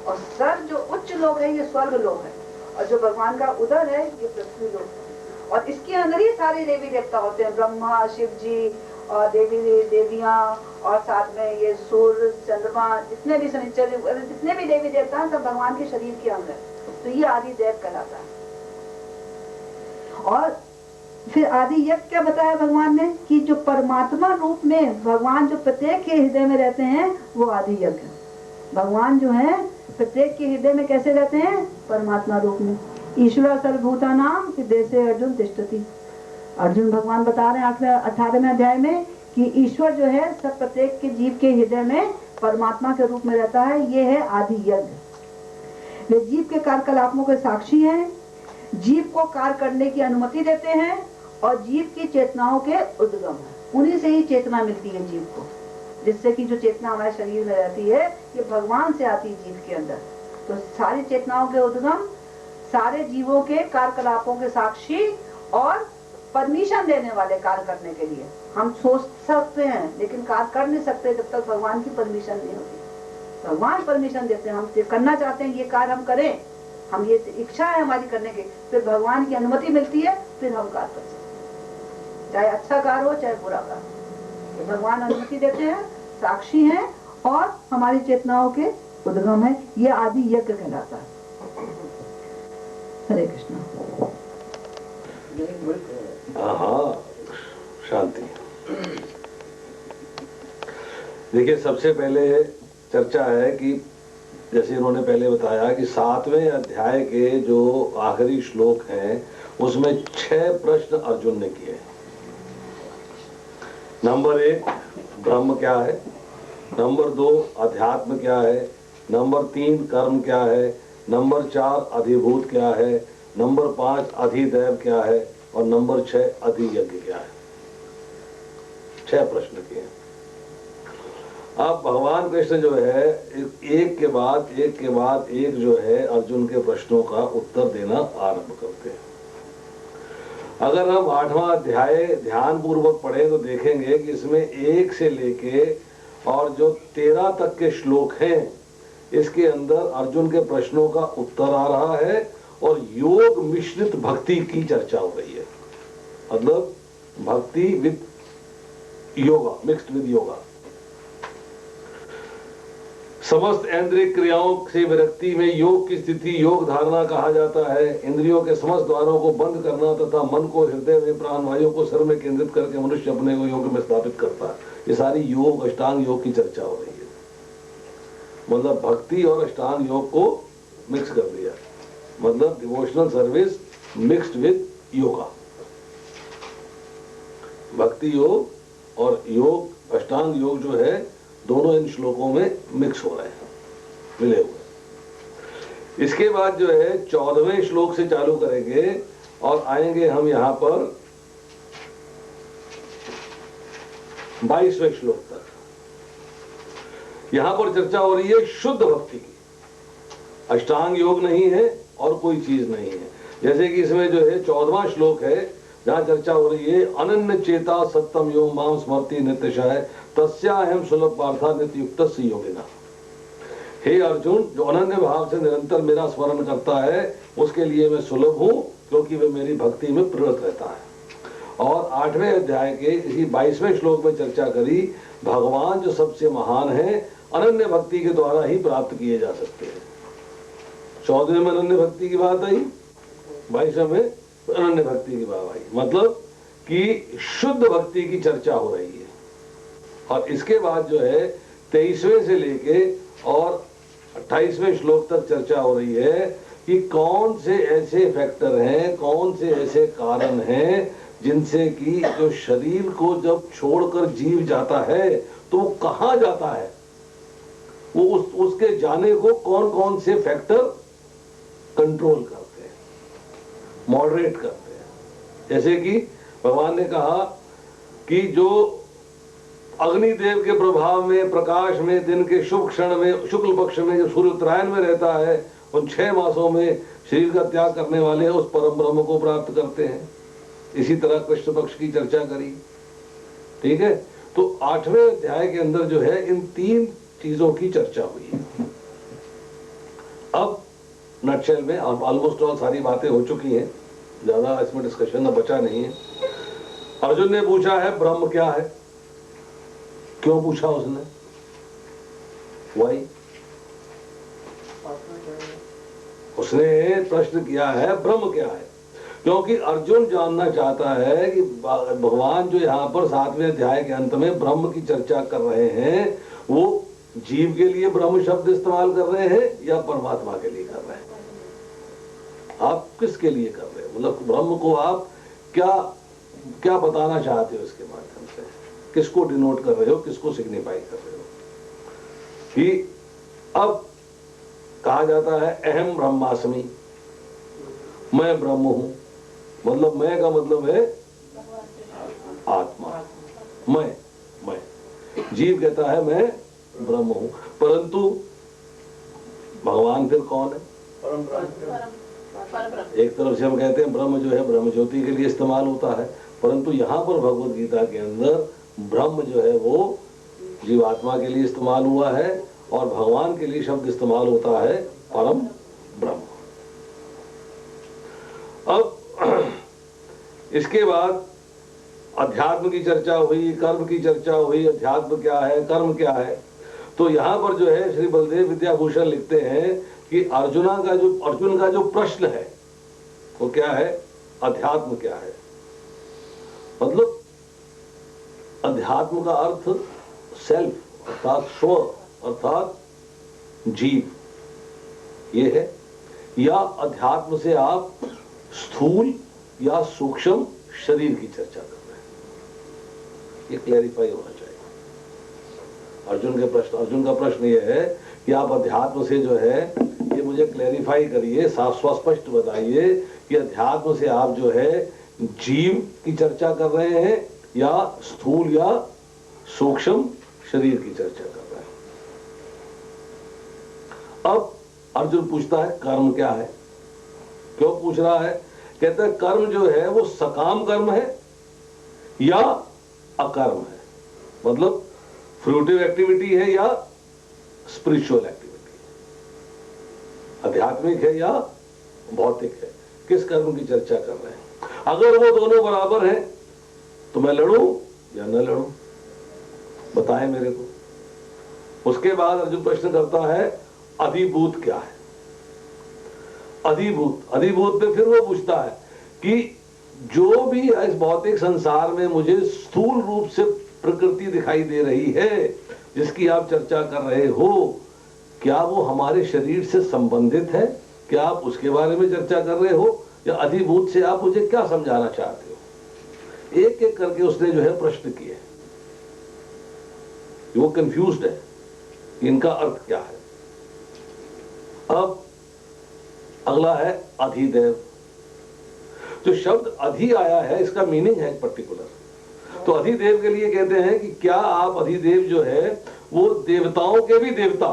और सर जो उच्च लोक है ये स्वर्ग लोक है, और जो भगवान का उदर है ये पृथ्वी लोक है। और इसके अंदर ही सारे देवी देवता होते हैं, ब्रह्मा शिव जी और देवी देवियां, और साथ में ये सूर्य चंद्रमा, जितने भी शनिचर, जितने भी देवी देवता हैं सब भगवान के शरीर के अंदर। तो ये आदि देव कहलाता है। और फिर आदि यज्ञ क्या बताया भगवान ने कि जो परमात्मा रूप में भगवान जो प्रत्येक के हृदय में रहते हैं वो आदि यज्ञ। भगवान जो है प्रत्येक के हृदय में कैसे रहते हैं? परमात्मा रूप में। ईश्वर सर्वभूता नाम हृदय से अर्जुन तिष्ठति। अर्जुन भगवान बता रहे हैं 18वें अध्याय में कि ईश्वर जो है सब प्रत्येक के जीव के हृदय में परमात्मा के रूप में रहता है। ये है आदि यज्ञ। वे जीव के कार्यकलापों के साक्षी हैं, जीव को कार्य करने की अनुमति देते हैं और जीव की चेतनाओं के उद्गम है। उन्हीं से ही चेतना मिलती है जीव को, जिससे कि जो चेतना हमारे शरीर में रहती है ये भगवान से आती है जीव के अंदर। तो सारी चेतनाओं के उद्गम, सारे जीवों के कार्यकलापों के साक्षी और परमिशन देने वाले कार्य करने के लिए। हम सोच सकते हैं लेकिन कार्य कर नहीं सकते जब तक भगवान की परमिशन नहीं होती। भगवान परमिशन देते हैं, हम करना चाहते हैं ये कार्य हम करें, हम ये इच्छा है हमारी करने की, फिर भगवान की अनुमति मिलती है, फिर हम कार्य कर सकते हैं, चाहे अच्छा कार्य हो चाहे बुरा कार्य। तो भगवान अनुमति देते हैं, साक्षी हैं और हमारी चेतनाओं के उद्गम है। ये आदि यज्ञ कहलाता है। हरे कृष्ण। हाँ, शांति। देखिए, सबसे पहले चर्चा है कि जैसे इन्होंने पहले बताया कि 7वें अध्याय के जो आखिरी श्लोक हैं उसमें 6 प्रश्न अर्जुन ने किए। नंबर 1 ब्रह्म क्या है, नंबर 2 अध्यात्म क्या है, नंबर 3 कर्म क्या है, नंबर 4 अधिभूत क्या है, नंबर 5 अधिदैव क्या है और नंबर 6 अधियज्ञ क्या है। 6 प्रश्न किए। अब भगवान कृष्ण जो है एक के बाद एक जो है अर्जुन के प्रश्नों का उत्तर देना आरंभ करते हैं। अगर हम 8वां अध्याय ध्यान पूर्वक पढ़े तो देखेंगे कि इसमें 1 से लेके और जो 13 तक के श्लोक हैं इसके अंदर अर्जुन के प्रश्नों का उत्तर आ रहा है और योग मिश्रित भक्ति की चर्चा हो रही है। मतलब भक्ति with yoga, mixed with yoga. समस्त इंद्रिय क्रियाओं से विरक्ति में योग की स्थिति योग धारणा कहा जाता है। इंद्रियों के समस्त द्वारों को बंद करना तथा मन को हृदय में प्राण वायु को सिर में केंद्रित करके मनुष्य अपने को योग में स्थापित करता है। ये सारी योग अष्टांग योग की चर्चा हो रही है। मतलब भक्ति और अष्टांग योग को मिक्स कर दिया, मतलब devotional service mixed with yoga. भक्ति योग और योग अष्टांग योग जो है दोनों इन श्लोकों में मिक्स हो रहे हैं, मिले हुए। इसके बाद जो है 14वें श्लोक से चालू करेंगे और आएंगे हम यहां पर 22वें श्लोक तक। यहां पर चर्चा हो रही है शुद्ध भक्ति की। अष्टांग योग नहीं है और कोई चीज नहीं है। जैसे कि इसमें जो है 14वां श्लोक है जहां चर्चा हो रही है अनन्य चेता सत्तम यो माम स्मृति नित्यशः तस्याहं सुलभ पार्था नित्य युक्त योगिना। हे अर्जुन, जो अनन्य भाव से निरंतर मेरा स्मरण करता है उसके लिए मैं सुलभ हूं, क्योंकि वह मेरी भक्ति में प्रवृत्त रहता है। और 8वें अध्याय के इसी 22वें श्लोक में चर्चा करी भगवान जो सबसे महान है अनन्य भक्ति के द्वारा ही प्राप्त किए जा सकते हैं। 14वें में अनन्य भक्ति की बात आई, 22वें में अनन्य भक्ति की बात आई। मतलब कि शुद्ध भक्ति की चर्चा हो रही है। और इसके बाद जो है 23वें से लेके और 28वें श्लोक तक चर्चा हो रही है कि कौन से ऐसे फैक्टर हैं, कौन से ऐसे कारण हैं जिनसे कि जो शरीर को जब छोड़कर जीव जाता है तो वो कहां जाता है, वो उसके जाने को कौन कौन से फैक्टर कंट्रोल करते हैं, मॉडरेट करते हैं। जैसे कि भगवान ने कहा कि जो अग्निदेव के प्रभाव में प्रकाश में दिन के शुभ क्षण में शुक्ल पक्ष में जब सूर्य उत्तरायण में रहता है उन 6 मासों में शरीर का त्याग करने वाले उस परम ब्रह्म को प्राप्त करते हैं। इसी तरह कृष्ण पक्ष की चर्चा करी। ठीक है, तो 8वें अध्याय के अंदर जो है इन 3 चीजों की चर्चा हुई है। अब नटशेल में ऑलमोस्ट ऑल सारी बातें हो चुकी हैं, ज्यादा इसमें डिस्कशन बचा नहीं है। अर्जुन ने पूछा है ब्रह्म क्या है। क्यों पूछा उसने? वाई उसने प्रश्न किया है ब्रह्म क्या है, क्योंकि अर्जुन जानना चाहता है कि भगवान जो यहाँ पर 7वें अध्याय के अंत में ब्रह्म की चर्चा कर रहे हैं वो जीव के लिए ब्रह्म शब्द इस्तेमाल कर रहे हैं या परमात्मा के लिए कर रहे हैं। आप किसके लिए कर रहे हैं, मतलब ब्रह्म को आप क्या क्या बताना चाहते हो इसके माध्यम से, किसको डिनोट कर रहे हो, किसको सिग्निफाई कर रहे हो। कि अब कहा जाता है अहम ब्रह्मास्मि, मैं ब्रह्म हूं। मतलब मैं का मतलब है मैं जीव कहता है मैं ब्रह्म हूं, परंतु भगवान फिर कौन है? एक तरफ से हम कहते हैं ब्रह्म जो है ब्रह्म ज्योति के लिए इस्तेमाल होता है, परंतु यहाँ पर भगवत गीता के अंदर ब्रह्म जो है वो जीवात्मा के लिए इस्तेमाल हुआ है और भगवान के लिए शब्द इस्तेमाल होता है परम ब्रह्म। अब इसके बाद अध्यात्म की चर्चा हुई, कर्म की चर्चा हुई, अध्यात्म क्या है, कर्म क्या है। तो यहाँ पर जो है श्री बलदेव विद्याभूषण लिखते हैं कि अर्जुन का जो प्रश्न है वो क्या है? अध्यात्म क्या है? मतलब अध्यात्म का अर्थ सेल्फ अर्थात स्व अर्थात जीव ये है, या अध्यात्म से आप स्थूल या सूक्ष्म शरीर की चर्चा कर रहे हैं? ये क्लैरिफाई होना चाहिए। अर्जुन का प्रश्न ये है कि आप अध्यात्म से जो है ये मुझे क्लैरिफाई करिए, साफ स्पष्ट बताइए कि अध्यात्म से आप जो है जीव की चर्चा कर रहे हैं या स्थूल या सूक्ष्म शरीर की चर्चा कर रहे हैं। अब अर्जुन पूछता है कर्म क्या है? क्यों पूछ रहा है? कहता है कर्म जो है वो सकाम कर्म है या अकर्म है, मतलब फ्रूटिव एक्टिविटी है या स्पिरिचुअल एक्टिविटी है, आध्यात्मिक है या भौतिक है, किस कर्म की चर्चा कर रहे हैं? अगर वो दोनों बराबर हैं तो मैं लड़ूं या न लड़ूं, बताएं मेरे को। उसके बाद अर्जुन प्रश्न करता है अधिभूत क्या है? अधिभूत पे फिर वो पूछता है कि जो भी इस भौतिक संसार में मुझे स्थूल रूप से प्रकृति दिखाई दे रही है जिसकी आप चर्चा कर रहे हो, क्या वो हमारे शरीर से संबंधित है? क्या आप उसके बारे में चर्चा कर रहे हो या अधिभूत से आप मुझे क्या समझाना चाहते हो? एक एक करके उसने जो है प्रश्न किए, वो कंफ्यूज्ड है कि इनका अर्थ क्या है। अब अगला है अधिदेव। जो शब्द अधि आया है इसका मीनिंग है पर्टिकुलर, तो अधिदेव के लिए कहते हैं कि क्या आप अधिदेव जो है वो देवताओं के भी देवता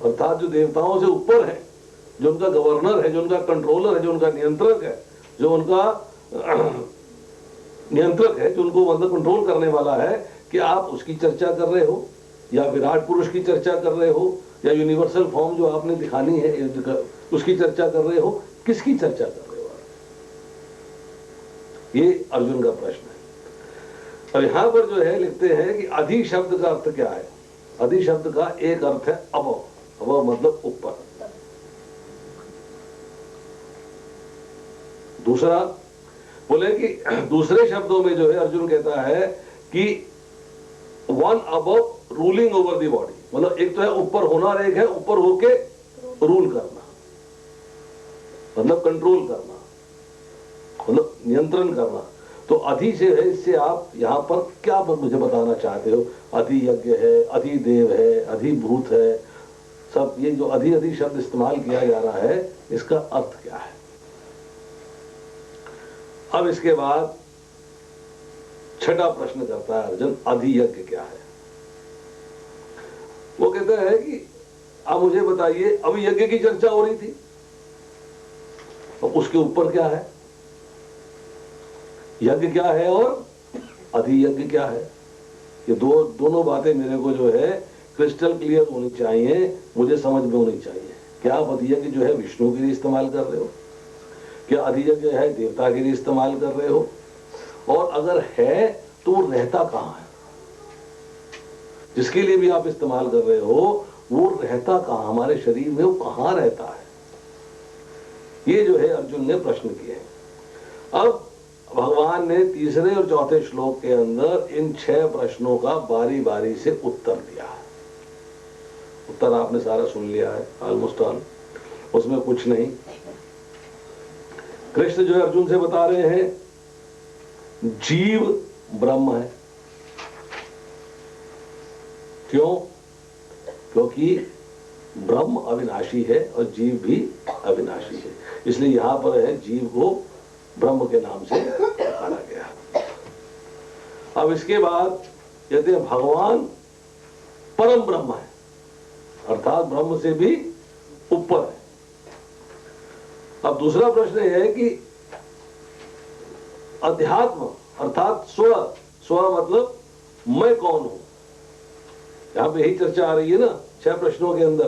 अर्थात जो देवताओं से ऊपर है, जो उनका गवर्नर है, जो उनका कंट्रोलर है, जो उनका नियंत्रक है, जो उनका नियंत्रक है, जो उनको मतलब कंट्रोल करने वाला है, कि आप उसकी चर्चा कर रहे हो या विराट पुरुष की चर्चा कर रहे हो या यूनिवर्सल फॉर्म जो आपने दिखानी है उसकी चर्चा कर रहे हो? किसकी चर्चा कर रहे हो? ये अर्जुन का प्रश्न है। और यहां पर जो है लिखते हैं कि अधि शब्द का अर्थ क्या है? अधि शब्द का एक अर्थ है अबव, अबव मतलब ऊपर। दूसरा बोले कि दूसरे शब्दों में जो है अर्जुन कहता है कि one above ruling over the body, मतलब एक तो है ऊपर होना और एक है ऊपर होके रूल करना, मतलब कंट्रोल करना, मतलब नियंत्रण करना। तो अधि से है, इससे आप यहां पर क्या मुझे बताना चाहते हो? अधि यज्ञ है, अधिदेव है, अधिभूत है, सब ये जो अधि शब्द इस्तेमाल किया जा रहा है इसका अर्थ क्या है? अब इसके बाद छठा प्रश्न करता है अर्जुन, अधि यज्ञ क्या है? वो कहता है कि अब मुझे बताइए, अभी यज्ञ की चर्चा हो रही थी, अब उसके ऊपर क्या है? यज्ञ क्या है और अधि यज्ञ क्या है? ये दोनों बातें मेरे को जो है क्रिस्टल क्लियर होनी चाहिए, मुझे समझ में होनी चाहिए। क्या आप अधि यज्ञ जो है विष्णु के लिए इस्तेमाल कर रहे हो? क्या अधि यज्ञ है देवता के लिए इस्तेमाल कर रहे हो? और अगर है तो वो रहता कहां है? जिसके लिए भी आप इस्तेमाल कर रहे हो वो रहता कहां? हमारे शरीर में वो कहां रहता है? ये जो है अर्जुन ने प्रश्न किए। अब भगवान ने तीसरे और चौथे श्लोक के अंदर इन 6 प्रश्नों का बारी बारी से उत्तर दिया है। उत्तर आपने सारा सुन लिया है, ऑलमोस्ट ऑल, उसमें कुछ नहीं। कृष्ण जो है अर्जुन से बता रहे हैं जीव ब्रह्म है। क्यों? क्योंकि ब्रह्म अविनाशी है और जीव भी अविनाशी है, इसलिए यहां पर है जीव को ब्रह्म के नाम से पुकारा गया। अब इसके बाद कहते हैं भगवान परम ब्रह्म है, अर्थात ब्रह्म से भी ऊपर है। अब दूसरा प्रश्न यह है कि अध्यात्म अर्थात स्व, स्व मतलब मैं कौन हूं। यहां पे यही चर्चा आ रही है ना 6 प्रश्नों के अंदर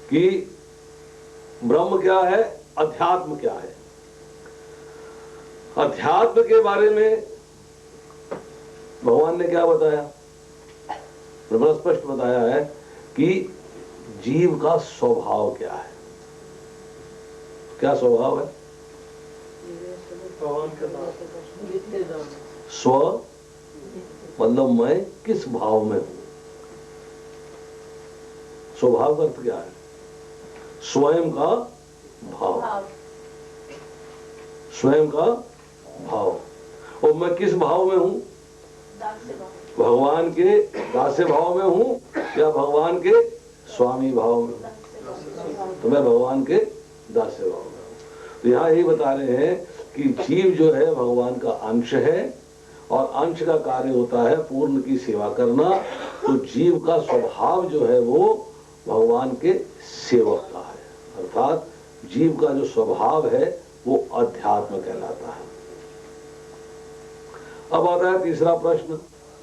कि ब्रह्म क्या है, अध्यात्म क्या है। अध्यात्म के बारे में भगवान ने क्या बताया, बड़ा स्पष्ट बताया है कि जीव का स्वभाव क्या है। क्या स्वभाव है? स्व मतलब मैं किस भाव में हूं। स्वभाव का अर्थ क्या है? स्वयं का भाव, स्वयं का भाव। और मैं किस भाव में हूं? भगवान के दास्य भाव में हूं या भगवान के स्वामी भाव में हूं? तो मैं भगवान के दास्य भाव में हूं। तो यहां यही बता रहे हैं कि जीव जो है भगवान का अंश है और अंश का कार्य होता है पूर्ण की सेवा करना। तो जीव का स्वभाव जो है वो भगवान के सेवक का है, अर्थात जीव का जो स्वभाव है वो अध्यात्म कहलाता है। अब आता है तीसरा प्रश्न,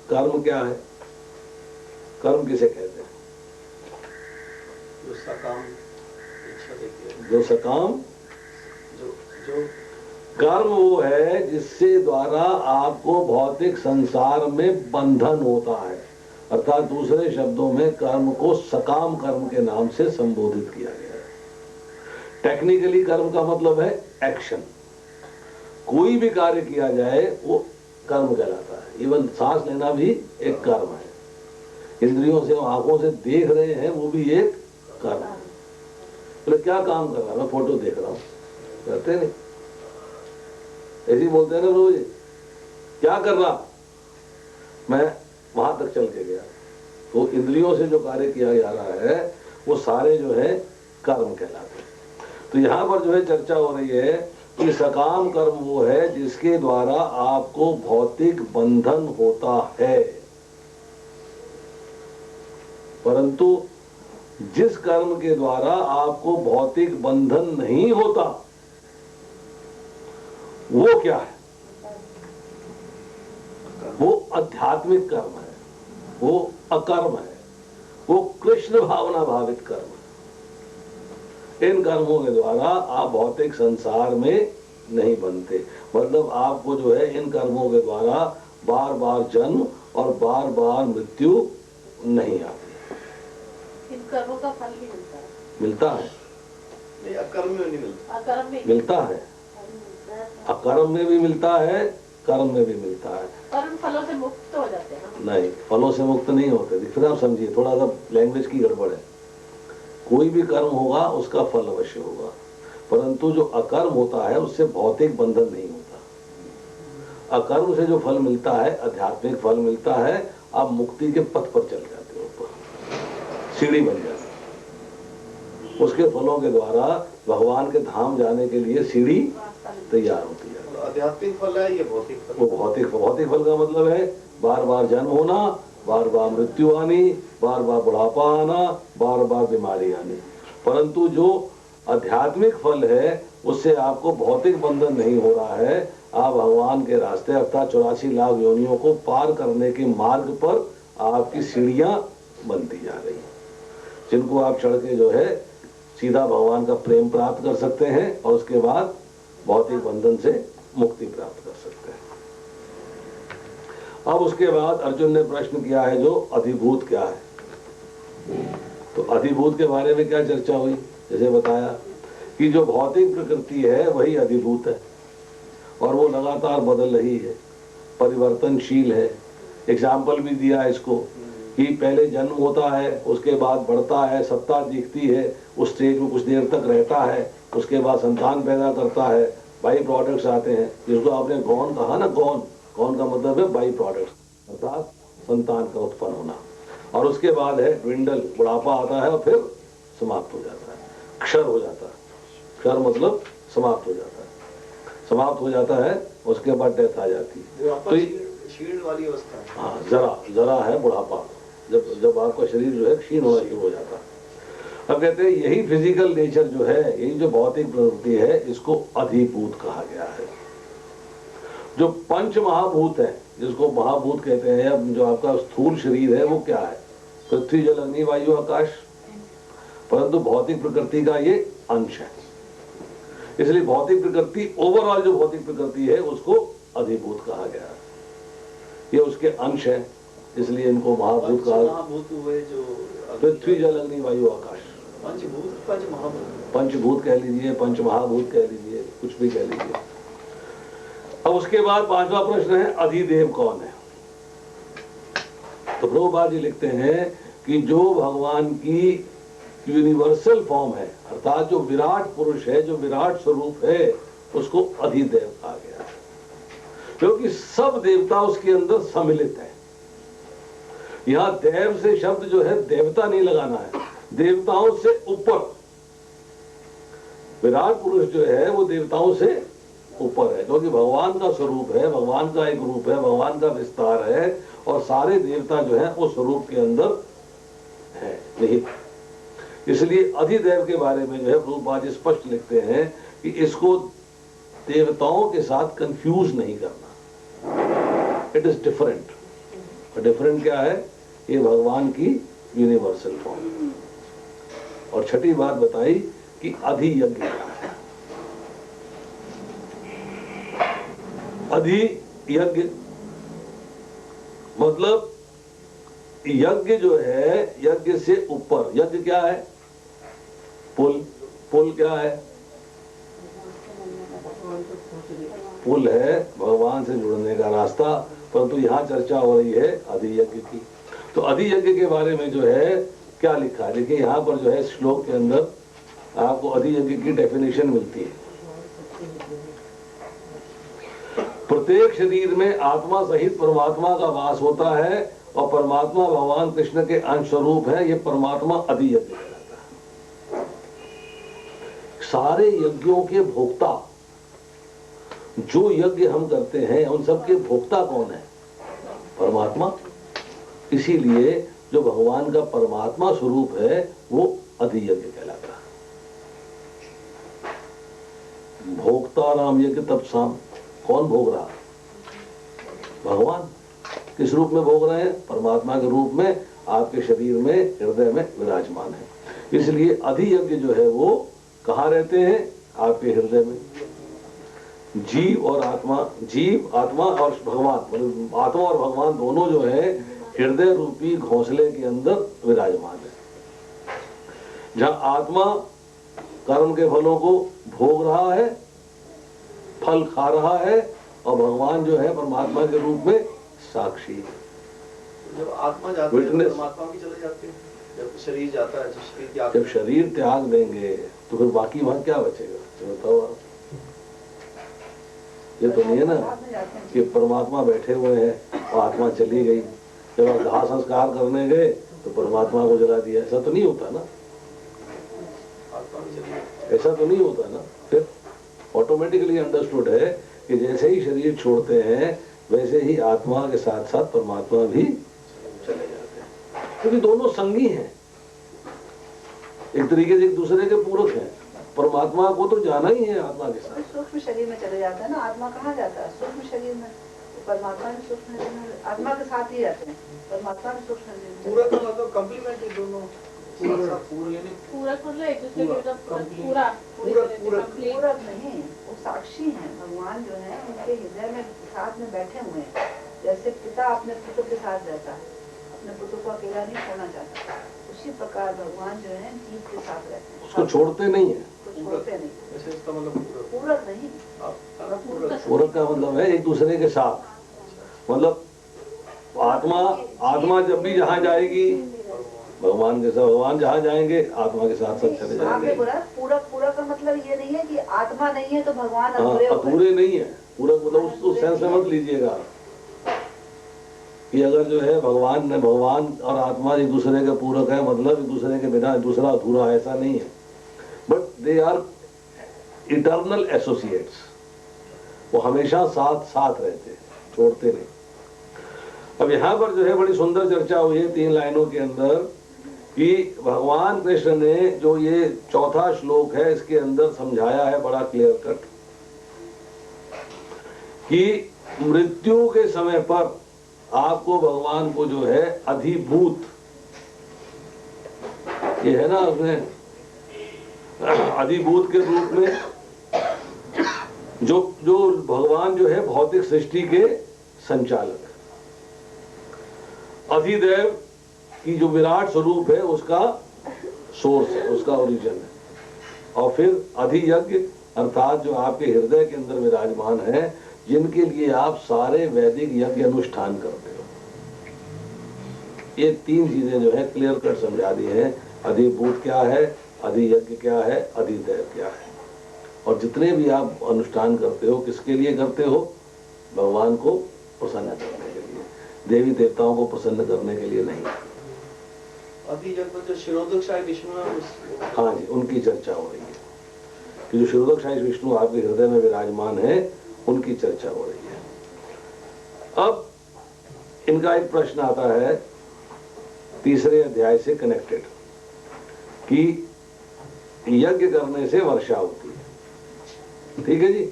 कर्म क्या है? कर्म किसे कहते हैं? जो सकाम इच्छा देती है, जो सकाम, जो कर्म वो है जिससे द्वारा आपको भौतिक संसार में बंधन होता है, अर्थात दूसरे शब्दों में कर्म को सकाम कर्म के नाम से संबोधित किया गया है। टेक्निकली कर्म का मतलब है एक्शन, कोई भी कार्य किया जाए वो कर्म कहलाता है। इवन सांस लेना भी एक कर्म है। इंद्रियों से, आंखों से देख रहे हैं वो भी एक कर्म है। तो क्या काम कर रहा है? मैं फोटो देख रहा हूं, करते नहीं ऐसे ही बोलते हैं ना रोज, क्या कर रहा? मैं वहां तक चल के गया। तो इंद्रियों से जो कार्य किया जा रहा है वो सारे जो है कर्म कहलाते हैं। तो यहां पर जो है चर्चा हो रही है कि सकाम कर्म वो है जिसके द्वारा आपको भौतिक बंधन होता है, परंतु जिस कर्म के द्वारा आपको भौतिक बंधन नहीं होता वो क्या है? वो आध्यात्मिक कर्म है, वो अकर्म है, वो कृष्ण भावना भावित कर्म है। इन कर्मों के द्वारा आप भौतिक संसार में नहीं बनते, मतलब आपको जो है इन कर्मों के द्वारा बार बार जन्म और बार बार मृत्यु नहीं आती। इन कर्मों का फल भी मिलता है? मिलता है, नहीं, अकर्म में नहीं मिलता। अकर्म में मिलता है, अकर्म में भी मिलता है, कर्म में भी मिलता है। कर्म फलों से मुक्त हो जाते हैं ना? नहीं, फलों से मुक्त नहीं होते। फिर आप समझिए, थोड़ा सा लैंग्वेज की गड़बड़ है। कोई भी कर्म होगा उसका फल अवश्य होगा, परंतु जो अकर्म होता है उससे भौतिक बंधन नहीं होता। अकर्म से जो फल मिलता है, आध्यात्मिक फल मिलता है, आप मुक्ति के पथ पर चल जाते हो, ऊपर सीढ़ी बन जाती है। उसके फलों के द्वारा भगवान के धाम जाने के लिए सीढ़ी तैयार होती है। आध्यात्मिक फल है, ये भौतिक फल। वो भौतिक फल का मतलब है बार बार जन्म होना, बार बार मृत्यु आनी, बार बार बुढ़ापा आना, बार बार बीमारी आनी। परंतु जो आध्यात्मिक फल है उससे आपको भौतिक बंधन नहीं हो रहा है। आप भगवान के रास्ते अर्थात 84 लाख योनियों को पार करने के मार्ग पर आपकी सीढ़ियां बनती जा रही हैं, जिनको आप चढ़ के जो है सीधा भगवान का प्रेम प्राप्त कर सकते हैं और उसके बाद भौतिक बंधन से मुक्ति प्राप्त कर सकते हैं। अब उसके बाद अर्जुन ने प्रश्न किया है जो अधिभूत क्या है। तो अधिभूत के बारे में क्या चर्चा हुई? जैसे बताया कि जो भौतिक प्रकृति है वही अधिभूत है और वो लगातार बदल रही है, परिवर्तनशील है। एग्जाम्पल भी दिया है इसको कि पहले जन्म होता है, उसके बाद बढ़ता है, सत्ता दिखती है, उस स्टेज में कुछ देर तक रहता है, उसके बाद संतान पैदा करता है, बाई प्रोडक्ट्स आते हैं, जिसको आपने गौन कहा ना, गौन का मतलब है बाई प्रोडक्ट्स, अर्थात संतान का उत्पन्न होना। और उसके बाद है ड्विंडल, बुढ़ापा आता है और फिर समाप्त हो जाता है, क्षर हो जाता है। क्षर मतलब समाप्त हो जाता है, समाप्त हो जाता है, उसके बाद डेथ आ जाती है। तो क्षीण वाली अवस्था है। हाँ, जरा है बुढ़ापा, जब आपका शरीर जो है क्षीण होना शुरू हो जाता है। अब कहते हैं यही फिजिकल नेचर जो है, यही जो भौतिक प्रवृत्ति है, इसको अधिभूत कहा गया है। जो पंच महाभूत है, जिसको महाभूत कहते हैं, अब जो आपका स्थूल शरीर है वो क्या है? पृथ्वी जल अग्नि वायु आकाश, परंतु भौतिक प्रकृति का ये अंश है। इसलिए भौतिक प्रकृति, ओवरऑल जो भौतिक प्रकृति है उसको अधिभूत कहा गया है। ये उसके अंश है, इसलिए इनको महाभूत कहा। महाभूत हुए जो पृथ्वी जल अग्नि वायु आकाश, पंचभूत, पंच महाभूत, पंचभूत कह लीजिए, पंच महाभूत कह लीजिए, कुछ भी कह लीजिए। अब उसके बाद पांचवा प्रश्न है, अधिदेव कौन है? तो प्रभुपाद जी लिखते हैं कि जो भगवान की यूनिवर्सल फॉर्म है, अर्थात जो विराट पुरुष है, जो विराट स्वरूप है, उसको अधिदेव कहा गया है, क्योंकि सब देवता उसके अंदर सम्मिलित है। यहां देव से शब्द जो है देवता नहीं लगाना है, देवताओं से ऊपर। विराट पुरुष जो है वो देवताओं से ऊपर है, क्योंकि भगवान का स्वरूप है, भगवान का एक रूप है, भगवान का विस्तार है, और सारे देवता जो है उस स्वरूप के अंदर है निहित। इसलिए अधिदेव के बारे में जो है प्रभुपाद जी स्पष्ट लिखते हैं कि इसको देवताओं के साथ कंफ्यूज नहीं करना, इट इज डिफरेंट। डिफरेंट क्या है? ये भगवान की यूनिवर्सल फॉर्म। और छठी बात बताई कि अधियज्ञ क्या है। अधियज्ञ मतलब यज्ञ जो है, यज्ञ से ऊपर। यज्ञ क्या है? पुल। पुल क्या है? पुल है भगवान से जुड़ने का रास्ता, परंतु यहाँ चर्चा हो रही है अधियज्ञ की। तो अधियज्ञ के बारे में जो है क्या लिखा है, देखिए यहाँ पर जो है श्लोक के अंदर आपको अधियज्ञ की डेफिनेशन मिलती है। प्रत्येक शरीर में आत्मा सहित परमात्मा का वास होता है, और परमात्मा भगवान कृष्ण के अंश स्वरूप है। ये परमात्मा अधियज्ञ कहलाता है। सारे यज्ञों के भोक्ता, जो यज्ञ हम करते हैं उन सबके भोक्ता कौन है? परमात्मा। इसीलिए जो भगवान का परमात्मा स्वरूप है वो अधियज्ञ कहलाता है। भोक्ता राम यज्ञ तपसाम, कौन भोग रहा? भगवान। किस रूप में भोग रहे हैं? परमात्मा के रूप में, आपके शरीर में, हृदय में विराजमान है। इसलिए अधियज्ञ जो है वो कहाँ रहते हैं? आपके हृदय में। जीव और आत्मा, जीव आत्मा और भगवान, मतलब आत्मा और भगवान दोनों जो है हृदय रूपी घोंसले के अंदर विराजमान है। जहां आत्मा कर्म के फलों को भोग रहा है, फल खा रहा है, और भगवान जो है परमात्मा के रूप में साक्षी है। जब आत्मा जाती है परमात्मा भी चले जाते हैं। जब शरीर जाता है, जब शरीर त्याग देंगे तो फिर बाकी वहां क्या बचेगा? तो बताओ आप। ये तो नहीं है ना कि परमात्मा बैठे हुए हैं और आत्मा चली गई, जब आप दाह संस्कार करने गए तो परमात्मा को जला दिया। ऐसा तो नहीं होता ना, ऐसा तो नहीं होता ना। फिर ऑटोमेटिकली अंडरस्टूड है कि जैसे ही शरीर छोड़ते हैं वैसे ही आत्मा के साथ साथ परमात्मा भी चले जाते हैं, क्योंकि दोनों संगी हैं, एक तरीके से एक दूसरे के पूरक हैं। परमात्मा को तो जाना ही है आत्मा के साथ। सूक्ष्म शरीर में चले जाता है ना, आत्मा कहाँ जाता है? सूक्ष्म शरीर में। परमात्मा भी सूक्ष्म शरीर में, आत्मा के साथ ही रहते हैं। परमात्मा भी सूक्ष्म शरीर में। पूरा का मतलब कम्प्लीमेंट्री दोनों। पूरक मतलब एक दूसरे के पूरा पूरक नहीं, वो साक्षी हैं। भगवान जो है उनके हृदय में साथ में बैठे हुए हैं। जैसे पिता अपने पुत्र के साथ रहता है, अपने पुत्र को अकेला नहीं छोड़ना चाहता, उसी प्रकार भगवान जो है जीव के साथ रहते हैं। उसको छोड़ते नहीं है। छोड़ते नहीं। इसका मतलब पूरक नहीं, पूरक का मतलब है एक दूसरे के साथ। मतलब आत्मा जब भी जहाँ जाएगी भगवान के साथ, भगवान जहाँ जाएंगे आत्मा के साथ साथ चले जाएंगे। आपने बोला पूरक का मतलब ये नहीं है कि आत्मा नहीं है तो भगवान अधूरे नहीं है। पूरक मतलब उस सेंस में मत लीजिएगा कि अगर जो है भगवान और आत्मा एक दूसरे के पूरक है, मतलब एक दूसरे के बिना दूसरा अधूरा, ऐसा नहीं है। But they are eternal associates. वो हमेशा साथ साथ रहते हैं, छोड़ते नहीं। अब यहाँ पर जो है बड़ी सुंदर चर्चा हुई है 3 लाइनों के अंदर कि भगवान कृष्ण ने जो ये चौथा श्लोक है इसके अंदर समझाया है बड़ा क्लियर कट कि मृत्यु के समय पर आपको भगवान को जो है अधिभूत, ये है ना उसमें अधिभूत के रूप में जो भगवान जो है भौतिक सृष्टि के संचालक, अधिदेव की जो विराट स्वरूप है उसका सोर्स है, उसका ओरिजिन है, और फिर अधियज्ञ अर्थात जो आपके हृदय के अंदर विराजमान है, जिनके लिए आप सारे वैदिक यज्ञ अनुष्ठान करते हो। ये 3 चीजें जो है क्लियर कट समझा दी है। अधिभूत क्या है, अधियज्ञ क्या है, अधिदेव क्या है, और जितने भी आप अनुष्ठान करते हो किसके लिए करते हो? भगवान को प्रसन्न करने के लिए, देवी देवताओं को प्रसन्न करने के लिए नहीं। अधियज्ञ जो शिरोदकशाही विष्णु है, हाँ जी, उनकी चर्चा हो रही है कि जो शिरोदकशाही विष्णु आपके हृदय में विराजमान है उनकी चर्चा हो रही है। अब इनका एक प्रश्न आता है 3रे अध्याय से कनेक्टेड कि यज्ञ करने से वर्षा होती है, ठीक है जी,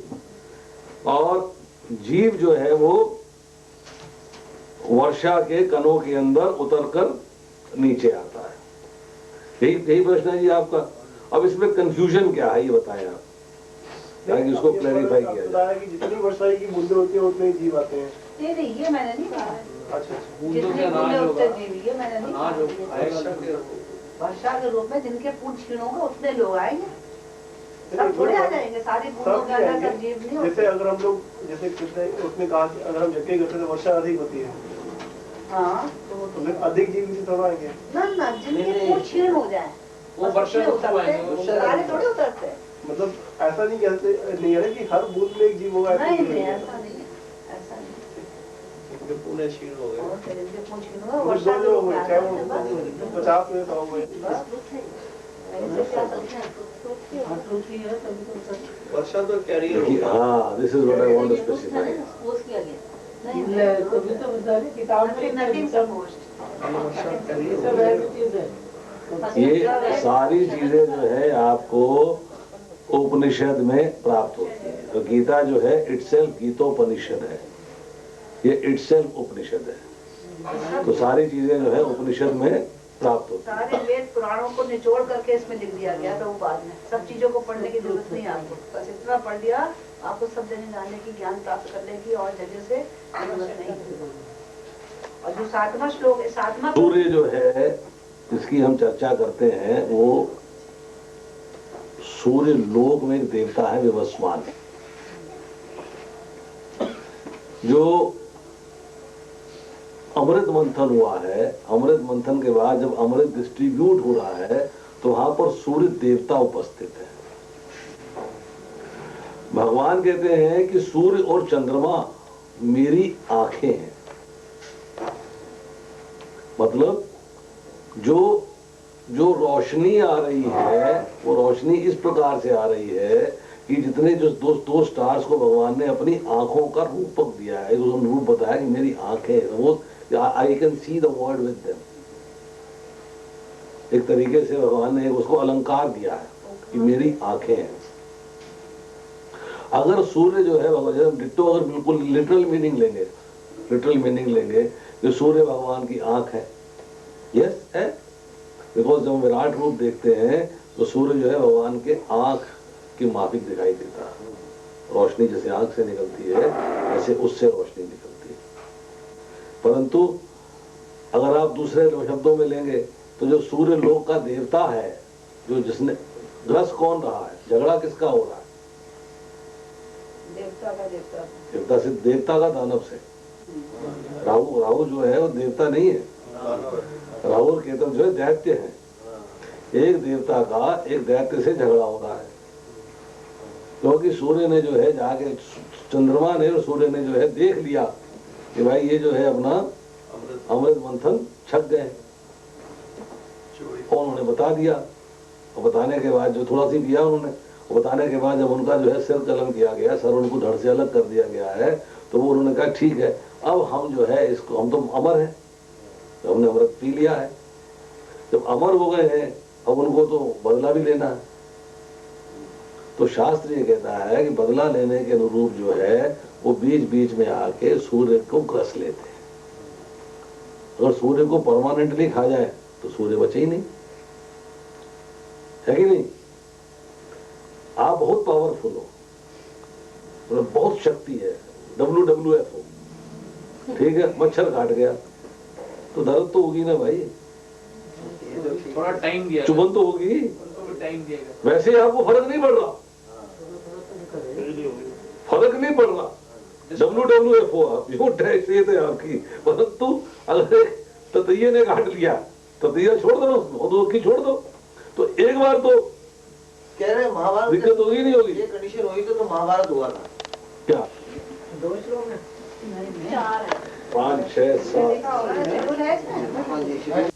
और जीव जो है वो वर्षा के कणों के अंदर उतरकर नीचे आता है। यही प्रश्न है जी आपका। अब इसमें कंफ्यूजन क्या है ये बताएं आप, ताकि उसको क्लैरिफाई किया जाए। कि जितनी वर्षा की बूंदें होती हैं उतने जीव आते हैं। नहीं, ये मैंने नहीं कहा। अच्छा, जितने बूंदे उतने जीव, ये मैंने नहीं कहा। वर्षा के रूप में जिनके पूर्ण क्षीण होगा उतने लोग आएंगे, सब थोड़े आ जाएंगे, सारी बूंदों के अंदर सब जीव नहीं होते। जैसे अगर हम लोग जैसे उसमें कहा कि अगर हम यज्ञ करते तो वर्षा अधिक होती है, हाँ, तो फिर अधिक जीव किसी थोड़ा आएंगे ना, जिनके पूर्ण क्षीण हो जाए वो वर्षा उतरते, सारे थोड़े उतरते। मतलब ऐसा नहीं कहते नहीं है कि हर बूंद में एक जीव होगा, नहीं, ऐसा नहीं है, ऐसा नहीं। पूरे क्षीण हो गए, और फिर इनके पूर्ण क्षीण होगा, वो वर्षा जो के चाहे वो 50 में 100 में। वर्षा तो कैरियर हो गया। हाँ, this is what I want to specify. तभी तो बता रहे किताब में ये सारी चीजें जो है आपको उपनिषद में प्राप्त होती है। तो गीता जो है इटसेल्फ गीतोपनिषद है, ये इटसेल्फ उपनिषद है। तो सारी चीजें जो है उपनिषद में प्राप्त होती है। सारे वेद पुराणों को निचोड़ करके इसमें लिख दिया गया था। वो बाद में सब चीजों को पढ़ने की जरूरत नहीं है आपको, बस इतना पढ़ लिया आपको सब जगह जानने की, ज्ञान प्राप्त करने की, और जगह से जरूरत नहीं। और जो 7वां श्लोक है, 7वां सूर्य जो है जिसकी हम चर्चा करते हैं वो सूर्य लोक में एक देवता है विवस्वान, जो अमृत मंथन हुआ है। अमृत मंथन के बाद जब अमृत डिस्ट्रीब्यूट हो रहा है तो वहां पर सूर्य देवता उपस्थित है। भगवान कहते हैं कि सूर्य और चंद्रमा मेरी आंखें हैं। मतलब जो रोशनी आ रही है वो रोशनी इस प्रकार से आ रही है कि जितने जो दो स्टार्स को भगवान ने अपनी आंखों का रूपक दिया है, रूप बताया कि मेरी आंखें, वो I can see the world with them. एक तरीके से भगवान ने उसको अलंकार दिया है कि मेरी आंखें हैं। अगर सूर्य जो है भगवान डिट्टो, अगर बिल्कुल लिटरल मीनिंग लेंगे कि सूर्य भगवान की आंख है, यस है, बिकॉज जब विराट रूप देखते हैं तो सूर्य जो है भगवान के आंख की माफिक दिखाई देता है। रोशनी जैसे आंख से निकलती है ऐसे उससे रोशनी निकलती है। परंतु अगर आप दूसरे शब्दों में लेंगे तो जो सूर्य लोक का देवता है, जो जिसने ग्रस कौन रहा है, झगड़ा किसका हो रहा है? देवता का दानव से। राहु जो है वो देवता नहीं है, राहु और केतु जो है दैत्य है। एक देवता का एक दैत्य से झगड़ा हो रहा है, क्योंकि सूर्य ने जो है जाके, चंद्रमा ने और सूर्य ने जो है देख लिया कि भाई ये जो है अपना अमृत मंथन छक गए, और उन्होंने बता दिया। और बताने के बाद जो थोड़ा सी दिया उन्होंने, बताने के बाद जब उनका जो है सिर कलम किया गया, सर उनको धड़ से अलग कर दिया गया है, तो वो उन्होंने कहा ठीक है अब हम जो है इसको, हम तो अमर हैं, हमने अमृत पी लिया है, जब अमर हो गए हैं अब उनको तो बदला भी लेना है। तो शास्त्र ये कहता है कि बदला लेने के अनुरूप जो है वो बीच बीच में आके सूर्य को ग्रस लेते हैं। अगर सूर्य को परमानेंटली खा जाए तो सूर्य बचे ही नहीं, है कि नहीं? आप बहुत पावरफुल हो, मतलब बहुत शक्ति है, WWF हो, ठीक है, मच्छर काट गया तो दर्द तो होगी ना भाई, थोड़ा टाइम दिया, चुभन तो होगी, टाइम दिएगा। वैसे ही आपको फर्क नहीं पड़ रहा, फर्क नहीं पड़ रहा, WWF हो आप, जो टैक्स ये थे आपकी, परंतु अगर ततैये ने काट लिया, ततैया छोड़ दो, उसको की छोड़ दो, तो एक बार तो कह रहे महाभारत दिक्कत होगी नहीं होगी? ये कंडीशन हुई तो महाभारत हुआ था क्या 4 है 5 6 7